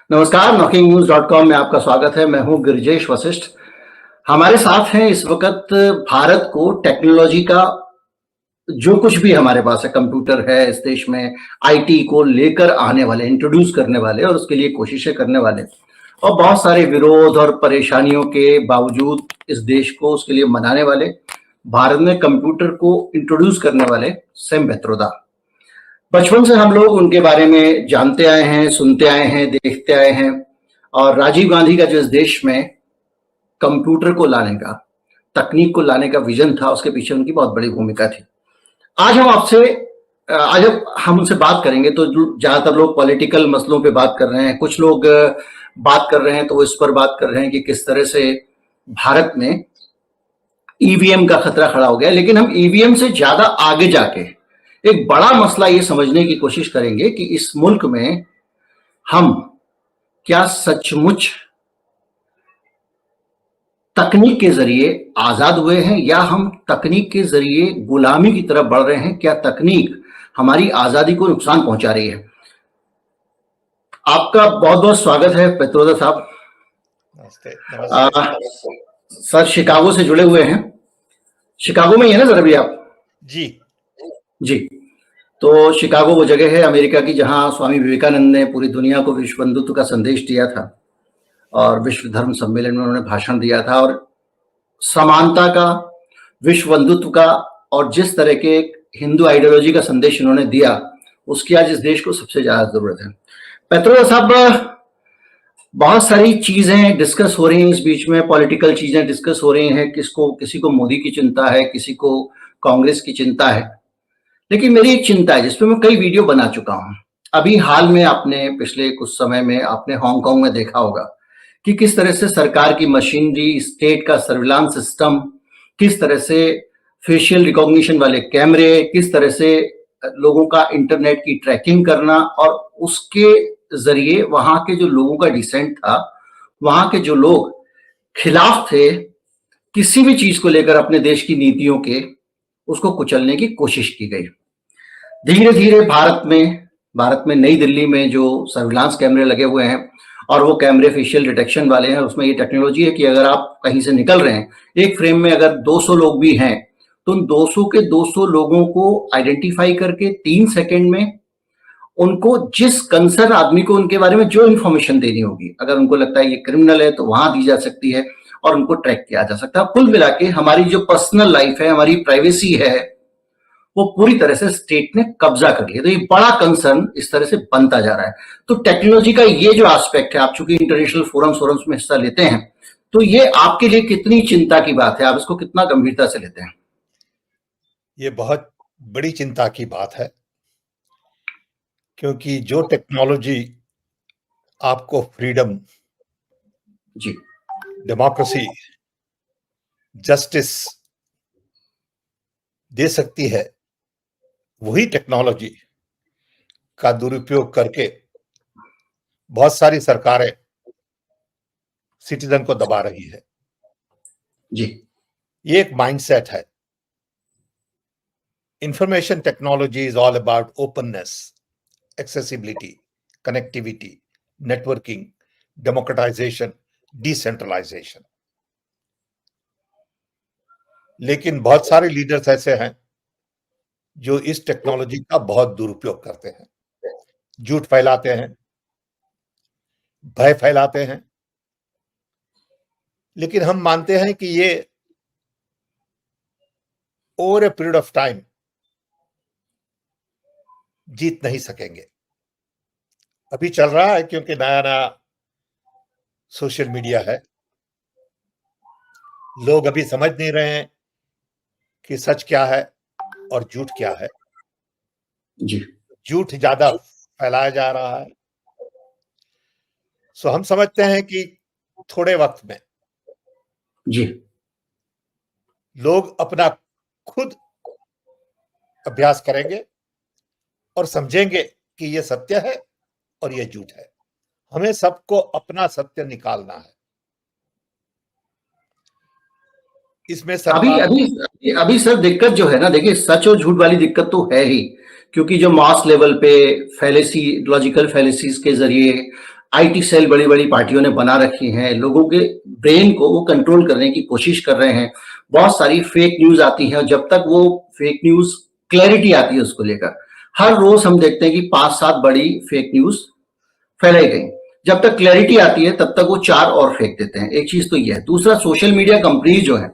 नमस्कार, knocking-news.com में आपका स्वागत है। मैं हूं गिरिजेश वशिष्ठ। हमारे साथ हैं इस वक्त भारत को टेक्नोलॉजी का जो कुछ भी हमारे पास है, कंप्यूटर है इस देश में, आईटी को लेकर आने वाले, इंट्रोड्यूस करने वाले और उसके लिए कोशिशें करने वाले और बहुत सारे विरोध और परेशानियों के बावजूद इस देश को उसके लिए मनाने वाले, भारत में कंप्यूटर को इंट्रोड्यूस करने वाले सैम पित्रोदा। बचपन से हम लोग उनके बारे में जानते आए हैं, सुनते आए हैं, देखते आए हैं और राजीव गांधी का जो इस देश में कंप्यूटर को लाने का, तकनीक को लाने का विजन था, उसके पीछे उनकी बहुत बड़ी भूमिका थी। आज हम उनसे बात करेंगे तो ज्यादातर लोग पॉलिटिकल मसलों पे बात कर रहे हैं, कुछ लोग बात कर रहे हैं तो वो इस पर बात कर रहे हैं कि किस तरह से भारत में ईवीएम का खतरा खड़ा हो गया। लेकिन हम ईवीएम से ज्यादा आगे जाके एक बड़ा मसला ये समझने की कोशिश करेंगे कि इस मुल्क में हम क्या सचमुच तकनीक के जरिए आजाद हुए हैं या हम तकनीक के जरिए गुलामी की तरफ बढ़ रहे हैं। क्या तकनीक हमारी आजादी को नुकसान पहुंचा रही है। आपका बहुत बहुत स्वागत है पित्रोदा साहब। नमस्ते। सर शिकागो से जुड़े हुए हैं, शिकागो में ही है ना सर अभी आप? जी। तो शिकागो वो जगह है अमेरिका की जहां स्वामी विवेकानंद ने पूरी दुनिया को विश्व बंधुत्व का संदेश दिया था और विश्व धर्म सम्मेलन में उन्होंने भाषण दिया था और समानता का, विश्व बंधुत्व का और जिस तरह के हिंदू आइडियोलॉजी का संदेश उन्होंने दिया उसकी आज इस देश को सबसे ज्यादा जरूरत है। पित्रोदा साहब, बहुत सारी चीजें डिस्कस हो रही हैं इस बीच में, पॉलिटिकल चीजें डिस्कस हो रही हैं, किसी को मोदी की चिंता है, किसी को कांग्रेस की चिंता है, लेकिन मेरी एक चिंता है जिसपे मैं कई वीडियो बना चुका हूं। अभी हाल में आपने पिछले कुछ समय में आपने हांगकांग में देखा होगा कि किस तरह से सरकार की मशीनरी, स्टेट का सर्विलांस सिस्टम, किस तरह से फेशियल रिकॉग्निशन वाले कैमरे, किस तरह से लोगों का इंटरनेट की ट्रैकिंग करना और उसके जरिए वहां के जो लोगों का डिसेंट था, वहां के जो लोग खिलाफ थे किसी भी चीज को लेकर अपने देश की नीतियों के, उसको कुचलने की कोशिश की गई। धीरे धीरे भारत में नई दिल्ली में जो सर्विलांस कैमरे लगे हुए हैं और वो कैमरे फेशियल डिटेक्शन वाले हैं, उसमें ये टेक्नोलॉजी है कि अगर आप कहीं से निकल रहे हैं, एक फ्रेम में अगर 200 लोग भी हैं तो उन 200 के 200 लोगों को आइडेंटिफाई करके 3 सेकंड में उनको जिस कंसर्न आदमी को उनके बारे में जो इंफॉर्मेशन देनी होगी, अगर उनको लगता है ये क्रिमिनल है तो वहां दी जा सकती है और उनको ट्रैक किया जा सकता है। कुल मिला के हमारी जो पर्सनल लाइफ है, हमारी प्राइवेसी है, वो पूरी तरह से स्टेट ने कब्जा कर लिया। तो ये बड़ा कंसर्न इस तरह से बनता जा रहा है। तो टेक्नोलॉजी का ये जो एस्पेक्ट है, आप चूंकि इंटरनेशनल फोरम्स में हिस्सा लेते हैं, तो ये आपके लिए कितनी चिंता की बात है, आप इसको कितना गंभीरता से लेते हैं? ये बहुत बड़ी चिंता की बात है, क्योंकि जो टेक्नोलॉजी आपको फ्रीडम, जी, डेमोक्रेसी, जस्टिस दे सकती है, वही टेक्नोलॉजी का दुरुपयोग करके बहुत सारी सरकारें सिटीजन को दबा रही है। जी, ये एक माइंडसेट है। Information technology is all about openness, accessibility, connectivity, networking, democratisation, decentralisation. लेकिन बहुत सारे लीडर्स ऐसे हैं जो इस टेक्नोलॉजी का बहुत दुरुपयोग करते हैं, झूठ फैलाते हैं, भय फैलाते हैं। लेकिन हम मानते हैं कि ये over a period of time जीत नहीं सकेंगे। अभी चल रहा है क्योंकि नया नया सोशल मीडिया है, लोग अभी समझ नहीं रहे हैं कि सच क्या है और झूठ क्या है। जी, झूठ ज्यादा फैलाया जा रहा है। सो हम समझते हैं कि थोड़े वक्त में जी, लोग अपना खुद अभ्यास करेंगे और समझेंगे कि ये सत्य है और ये झूठ है। हमें सबको अपना सत्य निकालना है। इसमें अभी सर दिक्कत जो है ना, देखिए सच और झूठ वाली दिक्कत तो है ही, क्योंकि जो मास लेवल पे फैलेसी, लॉजिकल फैलेसीज के जरिए आईटी सेल बड़ी बड़ी पार्टियों ने बना रखी हैं, लोगों के ब्रेन को वो कंट्रोल करने की कोशिश कर रहे हैं। बहुत सारी फेक न्यूज आती है और जब तक वो फेक न्यूज क्लैरिटी आती है उसको लेकर, हर रोज हम देखते हैं कि 5-7 बड़ी फेक न्यूज फैलाई गई। जब तक क्लैरिटी आती है तब तक वो 4 और फेंक देते हैं। एक चीज तो ये है। दूसरा, सोशल मीडिया कंपनी जो है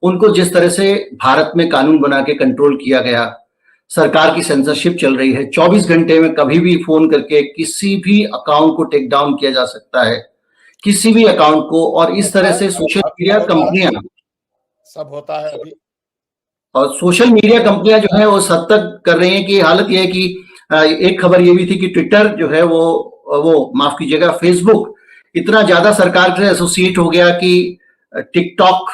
उनको जिस तरह से भारत में कानून बना के कंट्रोल किया गया, सरकार की सेंसरशिप चल रही है, 24 घंटे में कभी भी फोन करके किसी भी अकाउंट को टेक डाउन किया जा सकता है, किसी भी अकाउंट को। और इस तरह से सोशल मीडिया कंपनियां सब होता है अभी, और सोशल मीडिया कंपनियां जो है वो हद तक कर रही हैं कि हालत यह है कि एक खबर ये भी थी कि ट्विटर जो है वो माफ कीजिएगा, फेसबुक इतना ज्यादा सरकार से एसोसिएट हो गया कि टिकटॉक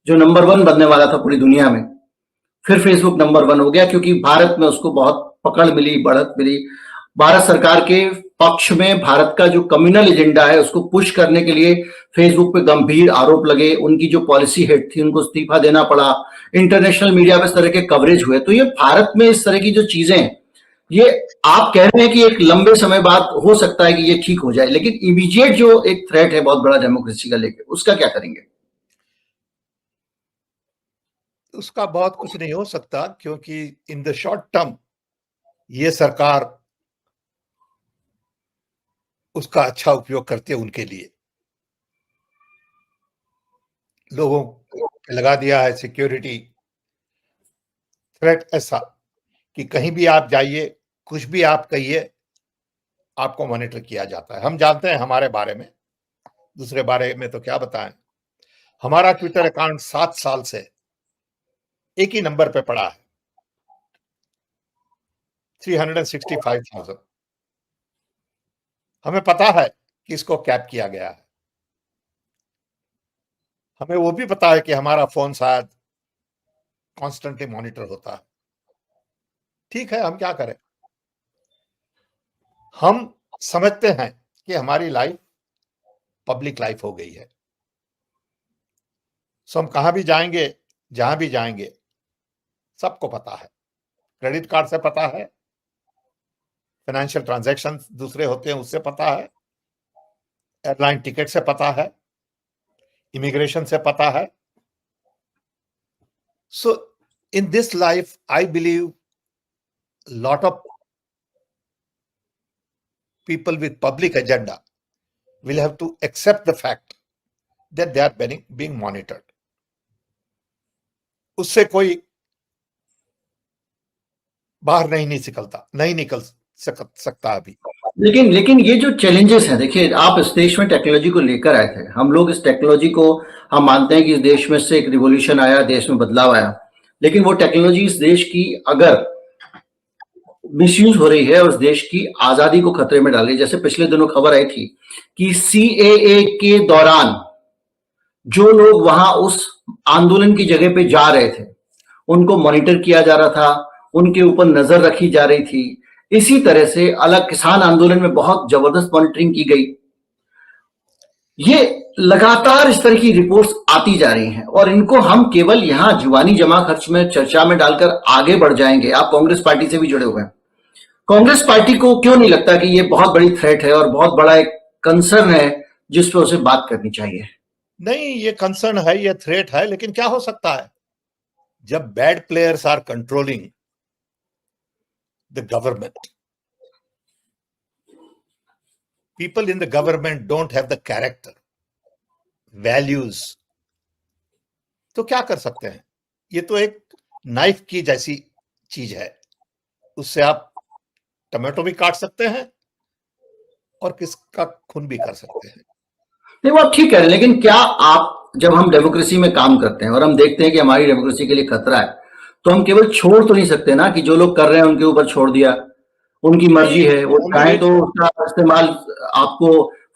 जो नंबर 1 बनने वाला था पूरी दुनिया में, फिर फेसबुक नंबर 1 हो गया क्योंकि भारत में उसको बहुत पकड़ मिली, बढ़त मिली। भारत सरकार के पक्ष में भारत का जो कम्युनल एजेंडा है उसको पुश करने के लिए फेसबुक पे गंभीर आरोप लगे, उनकी जो पॉलिसी हेड थी उनको इस्तीफा देना पड़ा, इंटरनेशनल मीडिया पे इस तरह के कवरेज हुए। तो ये भारत में इस तरह की जो चीजें हैं, ये आप कह रहे हैं कि एक लंबे समय बाद हो सकता है कि ये ठीक हो जाए, लेकिन इमीडिएट जो एक थ्रेट है बहुत बड़ा डेमोक्रेसी का लेके, उसका क्या करेंगे? उसका बहुत कुछ नहीं हो सकता क्योंकि इन द शॉर्ट टर्म ये सरकार उसका अच्छा उपयोग करती है उनके लिए। लोगों को लगा दिया है सिक्योरिटी थ्रेट ऐसा कि कहीं भी आप जाइए, कुछ भी आप कहिए, आपको मॉनिटर किया जाता है। हम जानते हैं हमारे बारे में, दूसरे बारे में तो क्या बताएं। हमारा ट्विटर अकाउंट 7 साल से एक ही नंबर पे पड़ा है, 365,000। हमें पता है कि इसको कैप किया गया है। हमें वो भी पता है कि हमारा फोन शायद कॉन्स्टेंटली मॉनिटर होता है। ठीक है, हम क्या करें? हम समझते हैं कि हमारी लाइफ पब्लिक लाइफ हो गई है, सो हम कहां भी जाएंगे, जहां भी जाएंगे, सबको पता है। क्रेडिट कार्ड से पता है, फाइनेंशियल ट्रांजैक्शन दूसरे होते हैं उससे पता है, एयरलाइन टिकट से पता है, इमिग्रेशन से पता है। So in this life I believe lot of people with public agenda will have to accept the fact that they are being monitored. उससे कोई बाहर नहीं निकल सकता अभी। लेकिन ये जो चैलेंजेस हैं, देखिए आप इस देश में टेक्नोलॉजी को लेकर आए थे, हम लोग इस टेक्नोलॉजी को हम मानते हैं कि इस देश में से एक रिवॉल्यूशन आया, देश में बदलाव आया, लेकिन वो टेक्नोलॉजी इस देश की अगर मिसयूज हो रही है और उस देश की आजादी को खतरे में डाल रही है। जैसे पिछले दिनों खबर आई थी कि सीएए के दौरान जो लोग वहां उस आंदोलन की जगह पे जा रहे थे उनको मॉनिटर किया जा रहा था, उनके ऊपर नजर रखी जा रही थी। इसी तरह से अलग किसान आंदोलन में बहुत जबरदस्त मॉनिटरिंग की गई। ये लगातार इस तरह की रिपोर्ट्स आती जा रही हैं और इनको हम केवल यहां जुबानी जमा खर्च में चर्चा में डालकर आगे बढ़ जाएंगे। आप कांग्रेस पार्टी से भी जुड़े हुए हैं, कांग्रेस पार्टी को क्यों नहीं लगता कि ये बहुत बड़ी थ्रेट है और बहुत बड़ा एक कंसर्न है जिस पर उसे बात करनी चाहिए? नहीं, ये कंसर्न है, ये थ्रेट है, लेकिन क्या हो सकता है जब bad players are controlling the government, people in the government don't have the character, values, तो क्या कर सकते हैं? ये तो एक नाइफ की जैसी चीज है, उससे आप टमाटो भी काट सकते हैं और किसका खून भी कर सकते हैं। नहीं, वो आप ठीक कह रहे हैं, लेकिन क्या आप, जब हम डेमोक्रेसी में काम करते हैं और हम देखते हैं कि हमारी डेमोक्रेसी के लिए खतरा है, तो हम केवल छोड़ तो नहीं सकते ना कि जो लोग कर रहे हैं उनके ऊपर छोड़ दिया, उनकी मर्जी है, वो चाहे तो उसका इस्तेमाल आपको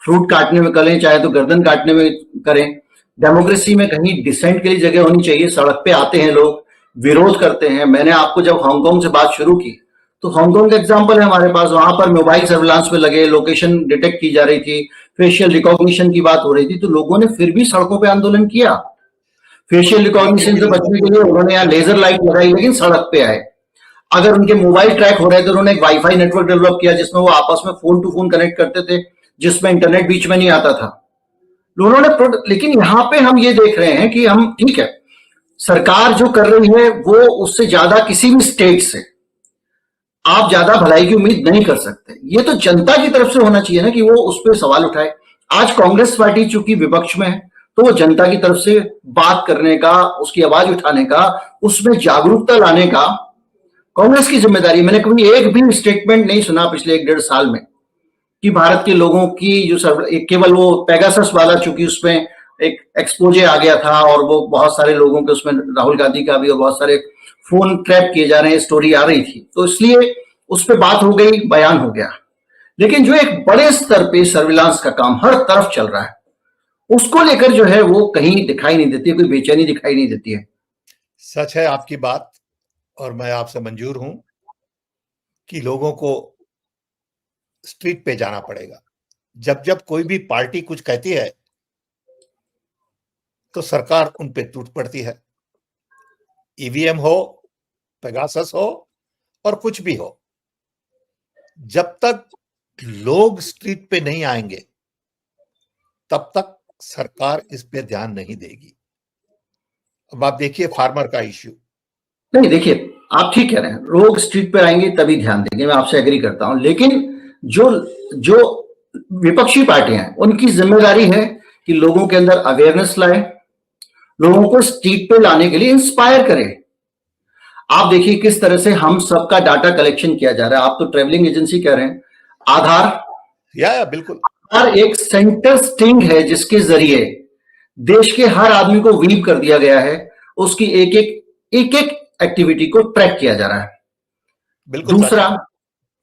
फ्रूट काटने में करें, चाहे तो गर्दन काटने में करें। डेमोक्रेसी में कहीं डिसेंट के लिए जगह होनी चाहिए। सड़क पे आते हैं लोग, विरोध करते हैं। मैंने आपको जब हांगकांग से बात शुरू की तो हांगकांग का एग्जाम्पल है हमारे पास, वहां पर मोबाइल सर्विलांस में लगे, लोकेशन डिटेक्ट की जा रही थी, फेशियल रिकॉग्निशन की बात हो रही थी, तो लोगों ने फिर भी सड़कों पे आंदोलन किया। फेशियल रिकॉग्निशन से बचने के लिए उन्होंने यहाँ लेजर लाइट लगाई, लेकिन सड़क पे आए। अगर उनके मोबाइल ट्रैक हो रहे थे, उन्होंने एक वाईफाई नेटवर्क डेवलप किया जिसमें वो आपस में फोन टू फोन कनेक्ट करते थे, जिसमें इंटरनेट बीच में नहीं आता था। लेकिन यहां पे हम ये देख रहे हैं कि हम ठीक है, सरकार जो कर रही है वो उससे ज्यादा किसी भी स्टेट से आप ज्यादा भलाई की उम्मीद नहीं कर सकते। ये तो जनता की तरफ से होना चाहिए ना कि वो उस पर सवाल उठाए। आज कांग्रेस पार्टी चूंकि विपक्ष में है तो वो जनता की तरफ से बात करने का, उसकी आवाज उठाने का, उसमें जागरूकता लाने का कांग्रेस की जिम्मेदारी। मैंने कभी एक भी स्टेटमेंट नहीं सुना पिछले 1-1.5 साल में कि भारत के लोगों की जो केवल वो पेगासस वाला, चूंकि उसमें एक एक्सपोजे आ गया था और वो बहुत सारे लोगों के उसमें राहुल गांधी का भी और बहुत सारे फोन ट्रैप किए जा रहे हैं, स्टोरी आ रही थी, तो इसलिए उस पर बात हो गई, बयान हो गया। लेकिन जो एक बड़े स्तर पे सर्विलांस का काम हर तरफ चल रहा है, उसको लेकर जो है वो कहीं दिखाई नहीं देती है, कोई बेचैनी दिखाई नहीं देती है। सच है आपकी बात, और मैं आपसे मंजूर हूं कि लोगों को स्ट्रीट पे जाना पड़ेगा। जब जब कोई भी पार्टी कुछ कहती है तो सरकार उन पे टूट पड़ती है। ईवीएम हो, पेगासस हो और कुछ भी हो, जब तक लोग स्ट्रीट पे नहीं आएंगे तब तक सरकार इस पे ध्यान नहीं देगी। अब आप देखिए फार्मर का इश्यू। नहीं, देखिए आप ठीक कह रहे हैं, लोग स्ट्रीट पे आएंगे तभी ध्यान देंगे, मैं आपसे एग्री करता हूं। लेकिन जो जो विपक्षी पार्टियां हैं उनकी जिम्मेदारी है कि लोगों के अंदर अवेयरनेस लाए, लोगों को स्ट्रीट पे लाने के लिए इंस्पायर करें। आप देखिए किस तरह से हम सबका डाटा कलेक्शन किया जा रहा है। आप तो ट्रेवलिंग एजेंसी कह रहे हैं, आधार या बिल्कुल, आधार एक सेंटर स्टिंग है जिसके जरिए देश के हर आदमी को वीव कर दिया गया है, उसकी एक एक एक्टिविटी को ट्रैक किया जा रहा है। बिल्कुल। दूसरा,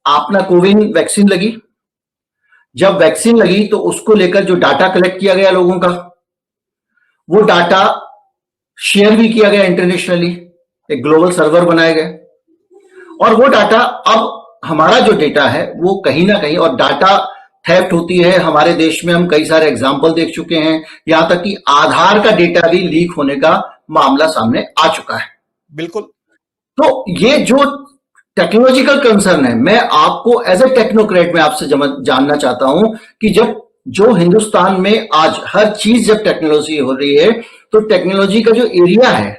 आपने कोविन वैक्सीन लगी, जब वैक्सीन लगी तो उसको लेकर जो डाटा कलेक्ट किया गया लोगों का, वो डाटा शेयर भी किया गया इंटरनेशनली, एक ग्लोबल सर्वर बनाए गए, और वो डाटा अब हमारा जो डेटा है वो कहीं ना कहीं, और डाटा थेफ्ट होती है हमारे देश में, हम कई सारे एग्जाम्पल देख चुके हैं, यहां तक कि आधार का डेटा भी लीक होने का मामला सामने आ चुका है। बिल्कुल। तो ये जो टेक्नोलॉजिकल कंसर्न है, मैं आपको एज ए टेक्नोक्रेट में आपसे जानना चाहता हूं कि जब जो हिंदुस्तान में आज हर चीज जब टेक्नोलॉजी हो रही है, तो टेक्नोलॉजी का जो एरिया है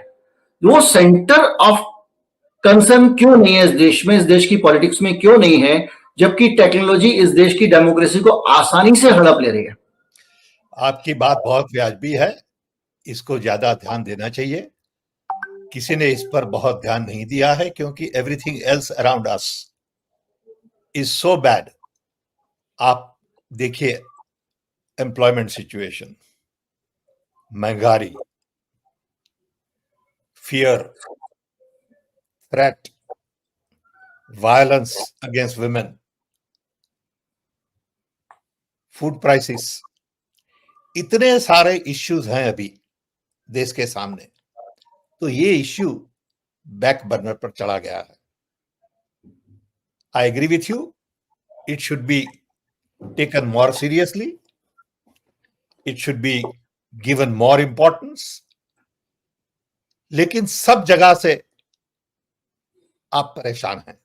वो सेंटर ऑफ कंसर्न क्यों नहीं है इस देश में, इस देश की पॉलिटिक्स में क्यों नहीं है, जबकि टेक्नोलॉजी इस देश की डेमोक्रेसी को आसानी से हड़प ले रही है। आपकी बात बहुत वाजिबी है, इसको ज्यादा ध्यान देना चाहिए। किसी ने इस पर बहुत ध्यान नहीं दिया है क्योंकि everything else around us is so bad. आप देखिए एम्प्लॉयमेंट सिचुएशन, महंगाई, fear, threat, violence against women, food prices, इतने सारे इश्यूज हैं अभी देश के सामने, तो ये इश्यू बैक बर्नर पर चला गया है। I agree with you, it should be taken more seriously, it should be given more importance, लेकिन सब जगह से आप परेशान हैं,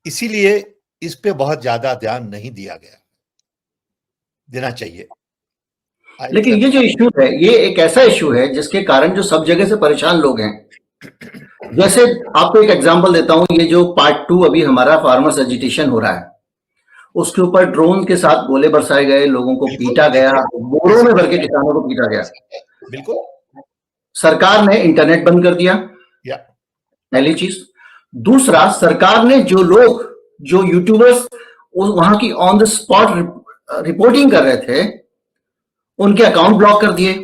इसीलिए इस पे बहुत ज्यादा ध्यान नहीं दिया गया, देना चाहिए। लेकिन ये जो इश्यू है ये एक ऐसा इश्यू है जिसके कारण जो सब जगह से परेशान लोग हैं। जैसे आपको एक एग्जांपल देता हूं, ये जो पार्ट 2 अभी हमारा फार्मर्स एजिटेशन हो रहा है, उसके ऊपर ड्रोन के साथ गोले बरसाए गए, लोगों को पीटा गया, बोरों में भर के किसानों को पीटा गया। बिल्कुल। सरकार ने इंटरनेट बंद कर दिया, पहली चीज। दूसरा, सरकार ने जो यूट्यूबर्स वहां की ऑन द स्पॉट रिपोर्टिंग कर रहे थे, उनके अकाउंट ब्लॉक कर दिए।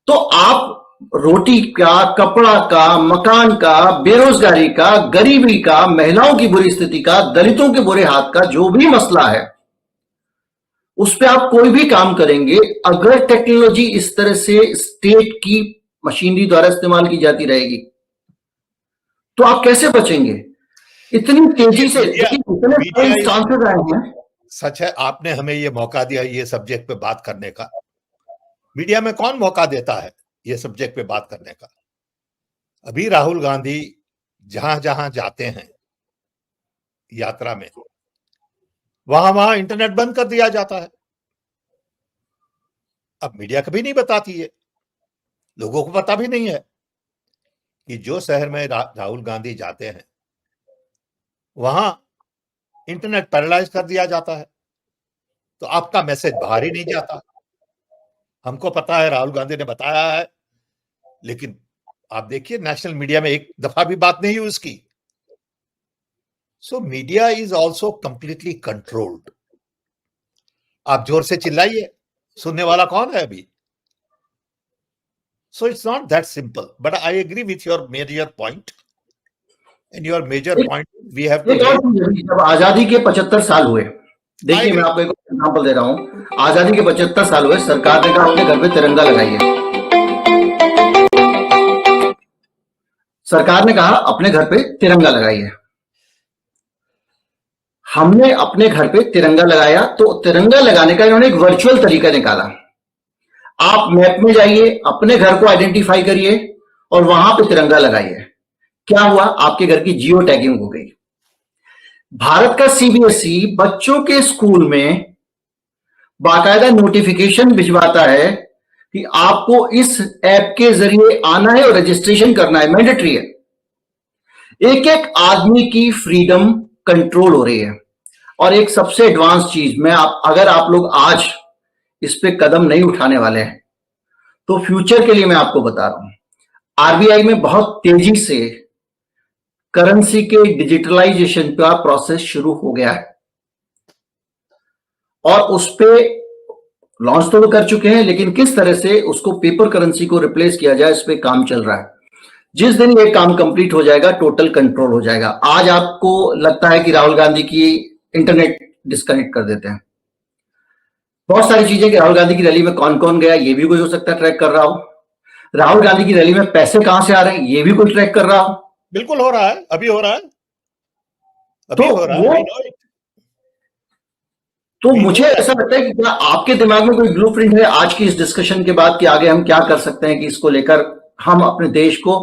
तो आप रोटी का, कपड़ा का, मकान का, बेरोजगारी का, गरीबी का, महिलाओं की बुरी स्थिति का, दलितों के बुरे हाथ का जो भी मसला है, उस पर आप कोई भी काम करेंगे, अगर टेक्नोलॉजी इस तरह से स्टेट की मशीनरी द्वारा इस्तेमाल की जाती रहेगी तो आप कैसे बचेंगे? इतनी तेजी से इतने चांसेस आए हैं। सच है, आपने हमें ये मौका दिया ये सब्जेक्ट पे बात करने का। मीडिया में कौन मौका देता है ये सब्जेक्ट पे बात करने का? अभी राहुल गांधी जहां जहां जाते हैं यात्रा में, वहां इंटरनेट बंद कर दिया जाता है। अब मीडिया कभी नहीं बताती है, लोगों को पता भी नहीं है कि जो शहर में राहुल गांधी जाते हैं वहां इंटरनेट पैरालाइज कर दिया जाता है, तो आपका मैसेज बाहर ही नहीं जाता। हमको पता है, राहुल गांधी ने बताया है, लेकिन आप देखिए नेशनल मीडिया में एक दफा भी बात नहीं हुई उसकी। So media is also completely controlled. आप जोर से चिल्लाइए, सुनने वाला कौन है अभी? So it's not that simple, but I agree with your major point. And your major point, we have to. जब आजादी के 75 साल हुए, देखिए मैं आपको एक एग्जांपल दे रहा हूं। आजादी के 75 साल हुए, सरकार ने कहा अपने घर पे तिरंगा लगाइए। सरकार ने कहा अपने घर पे तिरंगा लगाइए। हमने अपने घर पे तिरंगा लगाया, तो तिरंगा लगाने का इन्होंने एक वर्चुअल तरीका निकाला। आप मैप में जाइए, अपने घर को आइडेंटिफाई करिए और वहां पे तिरंगा लगाइए। क्या हुआ? आपके घर की जियो टैगिंग हो गई। भारत का सीबीएसई बच्चों के स्कूल में बाकायदा नोटिफिकेशन भिजवाता है कि आपको इस ऐप के जरिए आना है और रजिस्ट्रेशन करना है, मैंडेटरी है। एक एक आदमी की फ्रीडम कंट्रोल हो रही है। और एक सबसे एडवांस चीज, अगर आप लोग आज इस पे कदम नहीं उठाने वाले हैं तो फ्यूचर के लिए मैं आपको बता रहा हूं, आरबीआई में बहुत तेजी से करेंसी के डिजिटलाइजेशन का प्रोसेस शुरू हो गया है और उस पे लॉन्च तो कर चुके हैं, लेकिन किस तरह से उसको पेपर करेंसी को रिप्लेस किया जाए, इस पे काम चल रहा है। जिस दिन ये काम कंप्लीट हो जाएगा, टोटल कंट्रोल हो जाएगा। आज आपको लगता है कि राहुल गांधी की इंटरनेट डिस्कनेक्ट कर देते हैं। बहुत सारी चीजें कि राहुल गांधी की रैली में कौन कौन गया, ये भी कोई हो सकता है ट्रैक कर रहा हो। राहुल गांधी की रैली में पैसे कहां से आ रहे हैं, ये भी कोई ट्रैक कर रहा हो। बिल्कुल हो रहा है, अभी हो रहा है, अभी हो रहा है। तो मुझे ऐसा लगता है कि क्या आपके दिमाग में कोई ब्लूप्रिंट है आज की इस डिस्कशन के बाद कि आगे हम क्या कर सकते हैं कि इसको लेकर हम अपने देश को,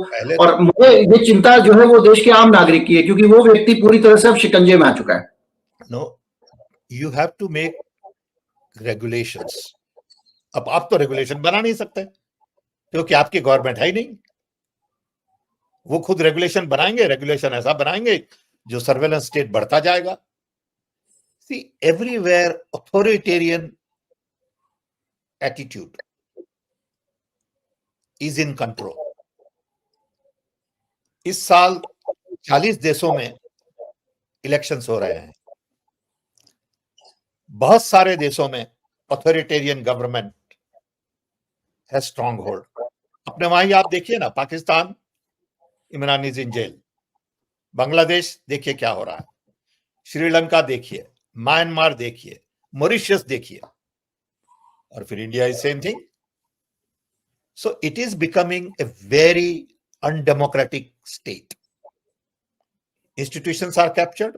और मुझे ये चिंता जो है वो देश के आम नागरिक की है, क्योंकि वो व्यक्ति पूरी तरह से अब शिकंजे में आ चुका है। No, you have to make regulations. अब आप तो रेगुलेशन बना नहीं सकते क्योंकि आपकी गवर्नमेंट है ही नहीं। वो खुद रेगुलेशन बनाएंगे, रेगुलेशन ऐसा बनाएंगे जो सर्वेलेंस स्टेट बढ़ता जाएगा। See, everywhere authoritarian attitude is in control. इस साल 40 देशों में इलेक्शंस हो रहे हैं। बहुत सारे देशों में अथॉरिटेरियन गवर्नमेंट है स्ट्रॉन्ग होल्ड। अपने वहां ही आप देखिए ना, Pakistan, Imran is in jail. Bangladesh देखिए क्या हो रहा है, श्रीलंका देखिए, म्यांमार देखिए, मॉरिशस देखिए, और फिर India is same thing. So it is becoming a very undemocratic state. Institutions are captured.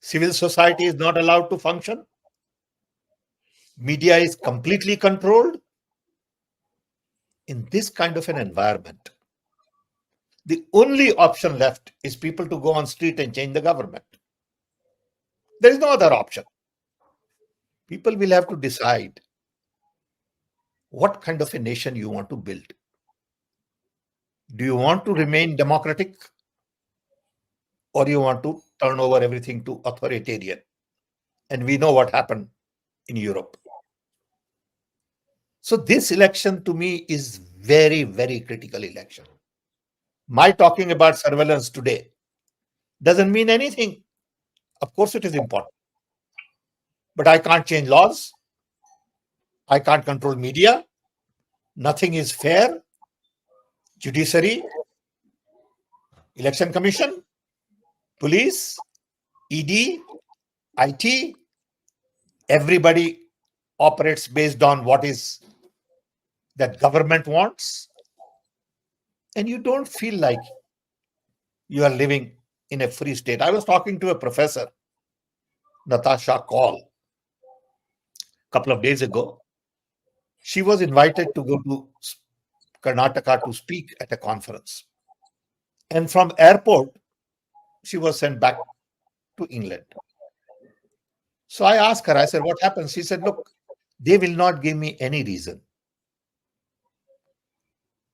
Civil society is not allowed to function. Media is completely controlled. In this kind of an environment, the only option left is people to go on street and change the government. There is no other option. People will have to decide what kind of a nation you want to build. Do you want to remain democratic, or you want to turn over everything to authoritarian? And we know what happened in Europe. So this election to me is very, very critical election. My talking about surveillance today doesn't mean anything. Of course it is important, but I can't change laws. I can't control media. Nothing is fair. Judiciary, Election Commission, police, ED, IT, everybody operates based on what is that government wants. And you don't feel like you are living in a free state. I was talking to a professor, Natasha Kaul, a couple of days ago. She was invited to go to Karnataka to speak at a conference. And from airport, she was sent back to England. So I asked her, I said, what happens? She said, look, they will not give me any reason.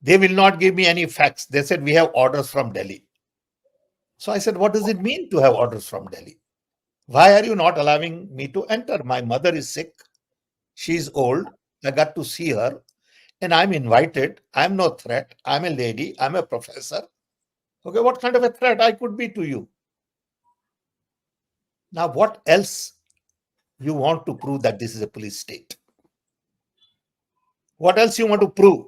They will not give me any facts. They said, we have orders from Delhi. So I said, what does it mean to have orders from Delhi? Why are you not allowing me to enter? My mother is sick. She's old. I got to see her. And I'm invited. I'm no threat. I'm a lady. I'm a professor. Okay, what kind of a threat I could be to you? Now, what else you want to prove that this is a police state? What else you want to prove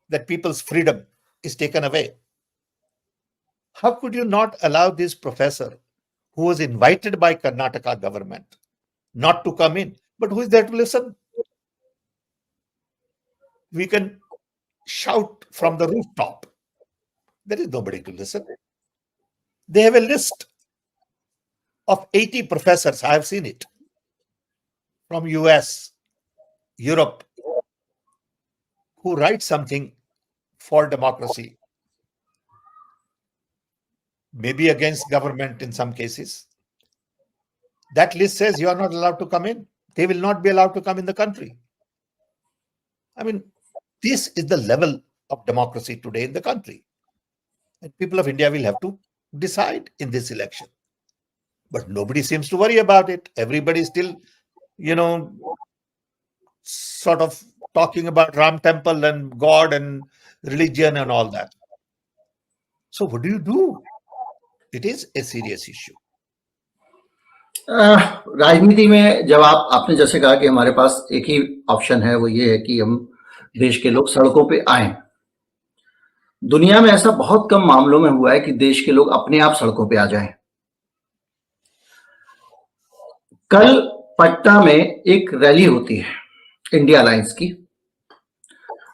that people's freedom is taken away? How could you not allow this professor who was invited by Karnataka government not to come in, but who is there to listen? We can shout from the rooftop. There is nobody to listen. They have a list of 80 professors. I have seen it from US, Europe, who write something for democracy, maybe against government in some cases. That list says you are not allowed to come in. They will not be allowed to come in the country. I mean, this is the level of democracy today in the country. And people of India will have to decide in this election. But nobody seems to worry about it. Everybody is still, sort of talking about Ram Temple and God and religion and all that. So what do you do? It is a serious issue. राजनीति में जब आपने जैसे कहा कि हमारे पास एक ही option है, वो ये है कि हम देश के लोग सड़कों पे आएं। दुनिया में ऐसा बहुत कम मामलों में हुआ है कि देश के लोग अपने आप सड़कों पे आ जाएं। कल पटना में एक रैली होती है इंडिया अलायंस की।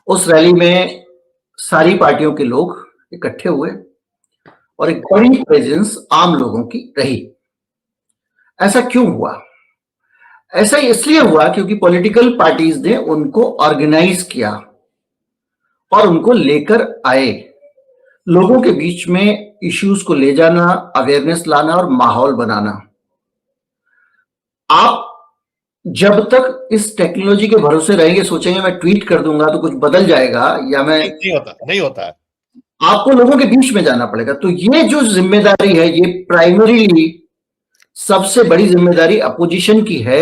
उस रैली में सारी पार्टियों के लोग इकट्ठे हुए और एक बड़ी प्रेजेंस आम लोगों की रही। ऐसा क्यों हुआ? ऐसा इसलिए हुआ क्योंकि पॉलिटिकल पार्टीज ने उनको ऑर्गेनाइज किया और उनको लेकर आए। लोगों के बीच में इश्यूज को ले जाना, अवेयरनेस लाना और माहौल बनाना। आप जब तक इस टेक्नोलॉजी के भरोसे रहेंगे, सोचेंगे मैं ट्वीट कर दूंगा तो कुछ बदल जाएगा, या मैं नहीं होता है। आपको लोगों के बीच में जाना पड़ेगा। तो ये जो जिम्मेदारी है, ये प्राइमरीली सबसे बड़ी जिम्मेदारी अपोजिशन की है।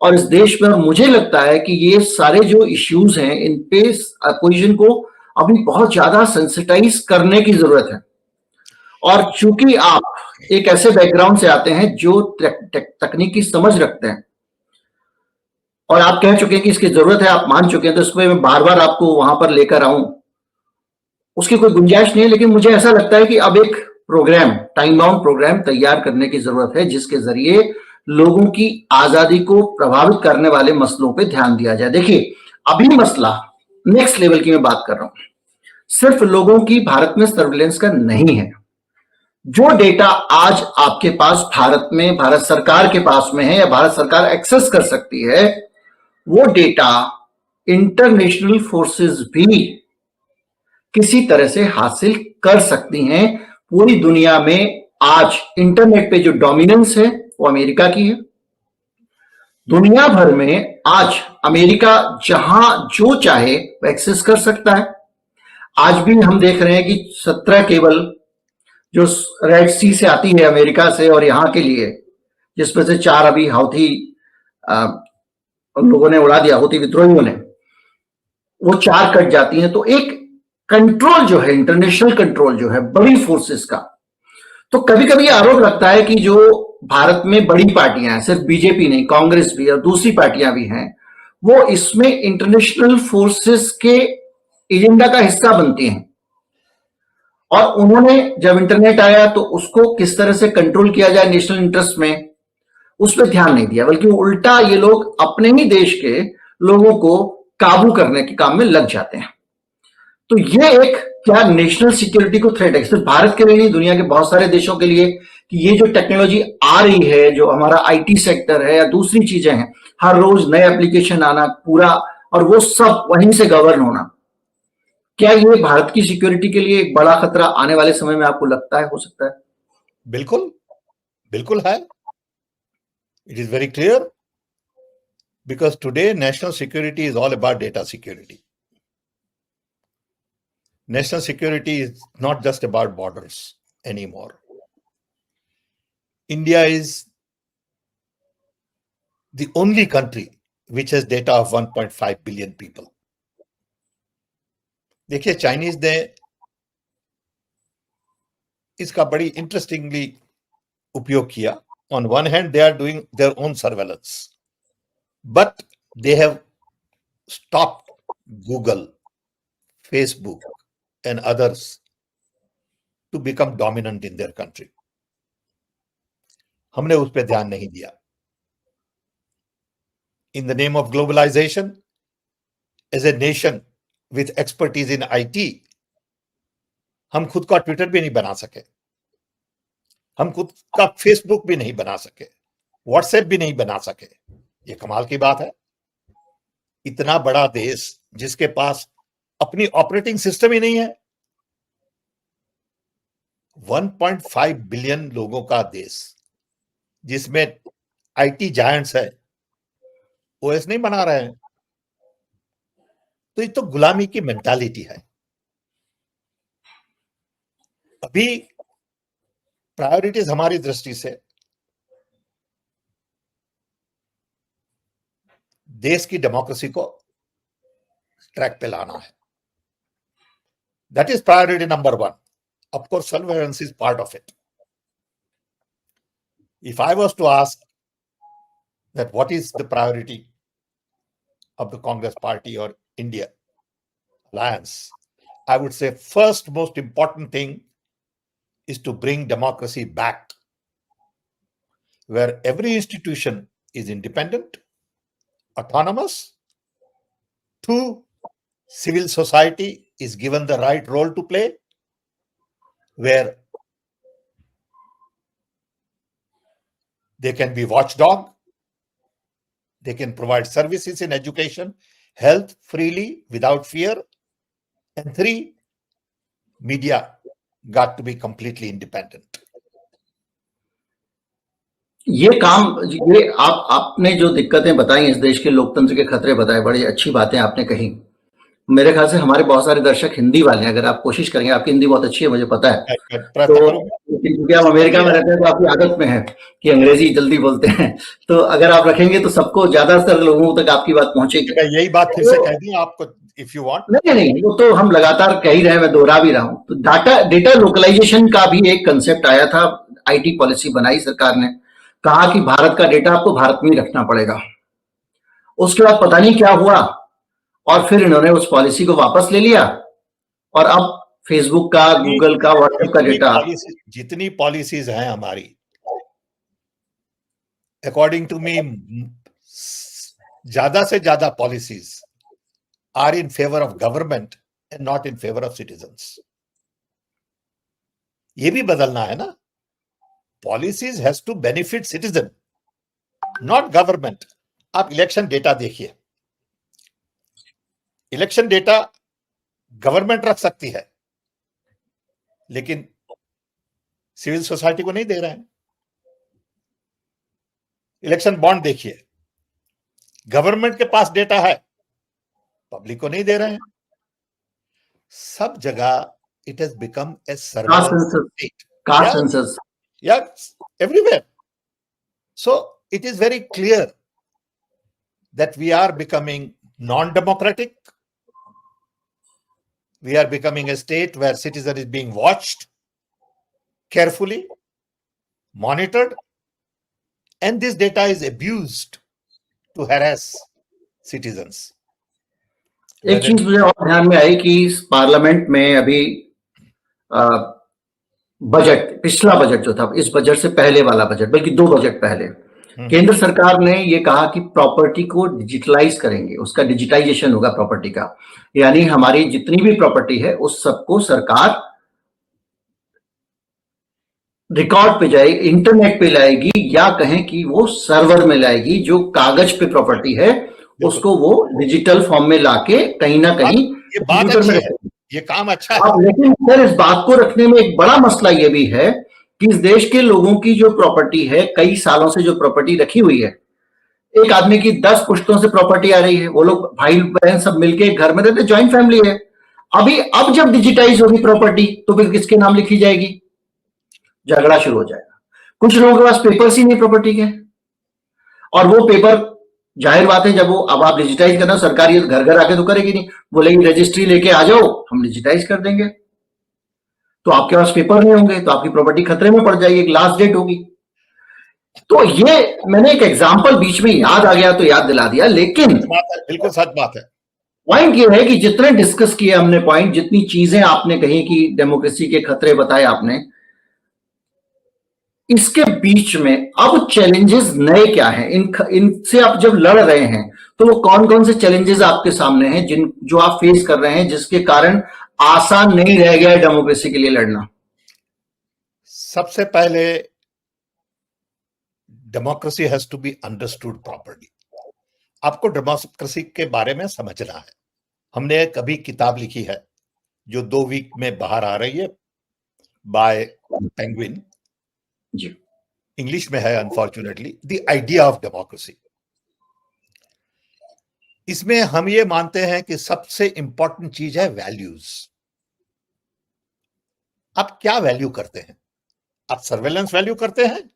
और इस देश में मुझे लगता है कि ये सारे जो इश्यूज हैं, इन पे अपोजिशन को अभी बहुत ज्यादा सेंसिटाइज करने की जरूरत है। और चूंकि आप एक ऐसे बैकग्राउंड से आते हैं जो तकनीकी समझ रखते हैं और आप कह चुके हैं कि इसकी जरूरत है, आप मान चुके हैं, तो इसको मैं बार बार आपको वहां पर लेकर आऊं उसकी कोई गुंजाइश नहीं है। लेकिन मुझे ऐसा लगता है कि अब एक प्रोग्राम, टाइम बाउंड प्रोग्राम तैयार करने की जरूरत है, जिसके जरिए लोगों की आजादी को प्रभावित करने वाले मसलों पे ध्यान दिया जाए। देखिए, अभी मसला नेक्स्ट लेवल की मैं बात कर रहा हूं, सिर्फ लोगों की भारत में सर्विलेंस का नहीं है। जो डेटा आज आपके पास भारत में, भारत सरकार के पास में है या भारत सरकार एक्सेस कर सकती है, वो डेटा इंटरनेशनल फोर्सेस भी किसी तरह से हासिल कर सकती हैं। पूरी दुनिया में आज इंटरनेट पे जो डोमिनेंस है वो अमेरिका की है। दुनिया भर में आज अमेरिका जहां जो चाहे वो एक्सेस कर सकता है। आज भी हम देख रहे हैं कि 17 केबल जो रेड सी से आती है अमेरिका से और यहां के लिए, जिसमें से 4 अभी हौथी लोगों ने उड़ा दिया, हौथी विद्रोहियों ने, वो 4 कट जाती हैं। तो एक कंट्रोल जो है, इंटरनेशनल कंट्रोल जो है बड़ी फोर्सेस का। तो कभी कभी आरोप लगता है कि जो भारत में बड़ी पार्टियां हैं, सिर्फ बीजेपी नहीं, कांग्रेस भी और दूसरी पार्टियां भी हैं, वो इसमें इंटरनेशनल फोर्सेस के एजेंडा का हिस्सा बनती हैं। और उन्होंने जब इंटरनेट आया तो उसको किस तरह से कंट्रोल किया जाए नेशनल इंटरेस्ट में, उस पर ध्यान नहीं दिया, बल्कि उल्टा ये लोग अपने ही देश के लोगों को काबू करने के काम में लग जाते हैं। तो ये एक क्या नेशनल सिक्योरिटी को थ्रेट है, सिर्फ भारत के लिए नहीं, दुनिया के बहुत सारे देशों के लिए, कि ये जो टेक्नोलॉजी आ रही है, जो हमारा आईटी सेक्टर है या दूसरी चीजें हैं, हर रोज नए एप्लीकेशन आना पूरा, और वो सब वहीं से गवर्न होना, क्या ये भारत की सिक्योरिटी के लिए एक बड़ा खतरा आने वाले समय में आपको लगता है, हो सकता है? बिल्कुल, बिल्कुल है. It is very clear because today national security is all about data security. National security is not just about borders anymore. India is the only country which has data of 1.5 billion people. देखिए Chinese ने इसका बड़ी interestingly उपयोग किया. On one hand, they are doing their own surveillance, but they have stopped Google, Facebook, and others to become dominant in their country. हमने उस पर ध्यान नहीं दिया. In the name of globalization, as a nation with expertise in IT, हम खुद का Twitter भी नहीं बना सके, हम खुद का फेसबुक भी नहीं बना सके, व्हाट्सएप भी नहीं बना सके. ये कमाल की बात है. इतना बड़ा देश जिसके पास अपनी ऑपरेटिंग सिस्टम ही नहीं है. 1.5 बिलियन लोगों का देश जिसमें आईटी जायंट्स है, ओएस नहीं बना रहे हैं. तो ये तो गुलामी की मेंटालिटी है. अभी प्रायोरिटीज हमारी दृष्टि से देश की डेमोक्रेसी को ट्रैक पे लाना है. That is priority number 1. Of course, surveillance is part of it. If I was to ask that what is the priority of the Congress Party or India Alliance, I would say first most important thing is to bring democracy back, where every institution is independent, autonomous. 2, civil society is given the right role to play, where they can be watchdog, they can provide services in education, health freely without fear. And 3, media got to be completely independent. ये आपने जो दिक्कतें बताई, इस देश के लोकतंत्र के खतरे बताए, बड़ी अच्छी बातें आपने कही. मेरे ख्याल से हमारे बहुत सारे दर्शक हिंदी वाले हैं. अगर आप कोशिश करेंगे, आपकी हिंदी बहुत अच्छी है, मुझे पता है. तो क्योंकि आप अमेरिका में रहते हैं तो आपकी आदत में है कि अंग्रेजी जल्दी बोलते हैं. तो अगर आप रखेंगे तो सबको, ज्यादातर लोगों तक आपकी बात पहुंचेगी. यही बात फिर से कह दी आपको, इफ यू वांट. नहीं, वो तो हम लगातार कह ही रहे हैं, मैं दोहरा भी रहा हूं. तो डेटा लोकलाइजेशन का भी एक कंसेप्ट आया था. आईटी पॉलिसी बनाई सरकार ने, कहा कि भारत का डेटा आपको भारत में ही रखना पड़ेगा. उसके बाद पता नहीं क्या हुआ, और फिर इन्होंने उस पॉलिसी को वापस ले लिया, और अब फेसबुक का, गूगल का, व्हाट्सएप का डेटा, जितनी पॉलिसीज हैं हमारी, अकॉर्डिंग टू मी, ज्यादा से ज्यादा policies are in favour of government and not in favour of citizens. ये भी बदलना है ना. Policies has to benefit citizen, not government. आप इलेक्शन डेटा देखिए. इलेक्शन डेटा गवर्नमेंट रख सकती है, लेकिन सिविल सोसाइटी को नहीं दे रहे हैं. इलेक्शन बॉन्ड देखिए, गवर्नमेंट के पास डेटा है, पब्लिक को नहीं दे रहे हैं. सब जगह it has become a surveillance, everywhere. So it is very clear that we are becoming non-democratic. We are becoming a state where citizen is being watched carefully, monitored, and this data is abused to harass citizens. एक चीज मुझे और ध्यान में आई कि parliament में अभी budget, पिछला बजट जो था, इस बजट से पहले वाला बजट, बल्कि 2 बजट पहले, केंद्र सरकार ने ये कहा कि प्रॉपर्टी को डिजिटलाइज करेंगे, उसका डिजिटाइजेशन होगा प्रॉपर्टी का. यानी हमारी जितनी भी प्रॉपर्टी है उस सबको सरकार रिकॉर्ड पे जाएगी, इंटरनेट पे लाएगी, या कहें कि वो सर्वर में लाएगी. जो कागज पे प्रॉपर्टी है उसको वो डिजिटल फॉर्म में लाके कहीं ना कहीं, ये बात अच्छी है, ये काम अच्छा है. लेकिन सर, इस बात को रखने में एक बड़ा मसला ये भी है कि इस देश के लोगों की जो प्रॉपर्टी है, कई सालों से जो प्रॉपर्टी रखी हुई है, एक आदमी की 10 पुश्तों से प्रॉपर्टी आ रही है, वो लोग भाई बहन सब मिलके घर में रहते, ज्वाइंट फैमिली है। अब जब डिजिटाइज होगी प्रॉपर्टी तो फिर किसके नाम लिखी जाएगी? झगड़ा शुरू हो जाएगा। कुछ लोगों के पास पेपर्स ही नहीं प्रॉपर्टी के, और वो पेपर जाहिर बात है, जब वो अब आप डिजिटाइज करना, सरकार ये घर घर आके तो करेगी नहीं, बोलेगी रजिस्ट्री लेके आ जाओ, हम डिजिटाइज कर देंगे। तो आपके पास पेपर नहीं होंगे तो आपकी प्रॉपर्टी खतरे में पड़ जाएगी, एक लास्ट डेट होगी। तो ये मैंने एक एग्जांपल बीच में याद आ गया तो याद दिला दिया, लेकिन बिल्कुल सच बात है। पॉइंट ये है कि जितने डिस्कस किए हमने पॉइंट, जितनी चीजें आपने कही कि डेमोक्रेसी के खतरे बताए आपने, इसके बीच में अब चैलेंजेस नए क्या हैं? इनसे आप जब लड़ रहे हैं तो वो कौन कौन से चैलेंजेस आपके सामने हैं जो आप फेस कर रहे हैं, जिसके कारण आसान नहीं रह गया है डेमोक्रेसी के लिए लड़ना? सबसे पहले, democracy has to be understood properly. आपको डेमोक्रेसी के बारे में समझना है। हमने एक अभी किताब लिखी है जो 2 वीक में बाहर आ रही है, बाय पेंगुइन, जी, इंग्लिश में है unfortunately, the idea of democracy. इसमें हम ये मानते हैं कि सबसे इंपॉर्टेंट चीज है वैल्यूज। आप क्या वैल्यू करते हैं? आप सर्वेलेंस वैल्यू करते हैं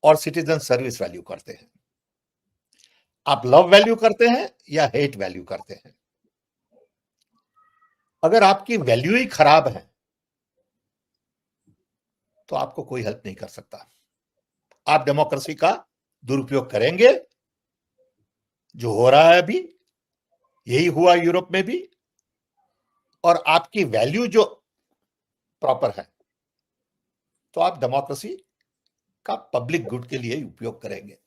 और सिटीजन सर्विस वैल्यू करते हैं? आप लव वैल्यू करते हैं या हेट वैल्यू करते हैं? अगर आपकी वैल्यू ही खराब है तो आपको कोई हेल्प नहीं कर सकता। आप डेमोक्रेसी का दुरुपयोग करेंगे, जो हो रहा है अभी, यही हुआ यूरोप में भी, और आपकी वैल्यू जो प्रॉपर है तो आप डेमोक्रेसी का पब्लिक गुड के लिए उपयोग करेंगे।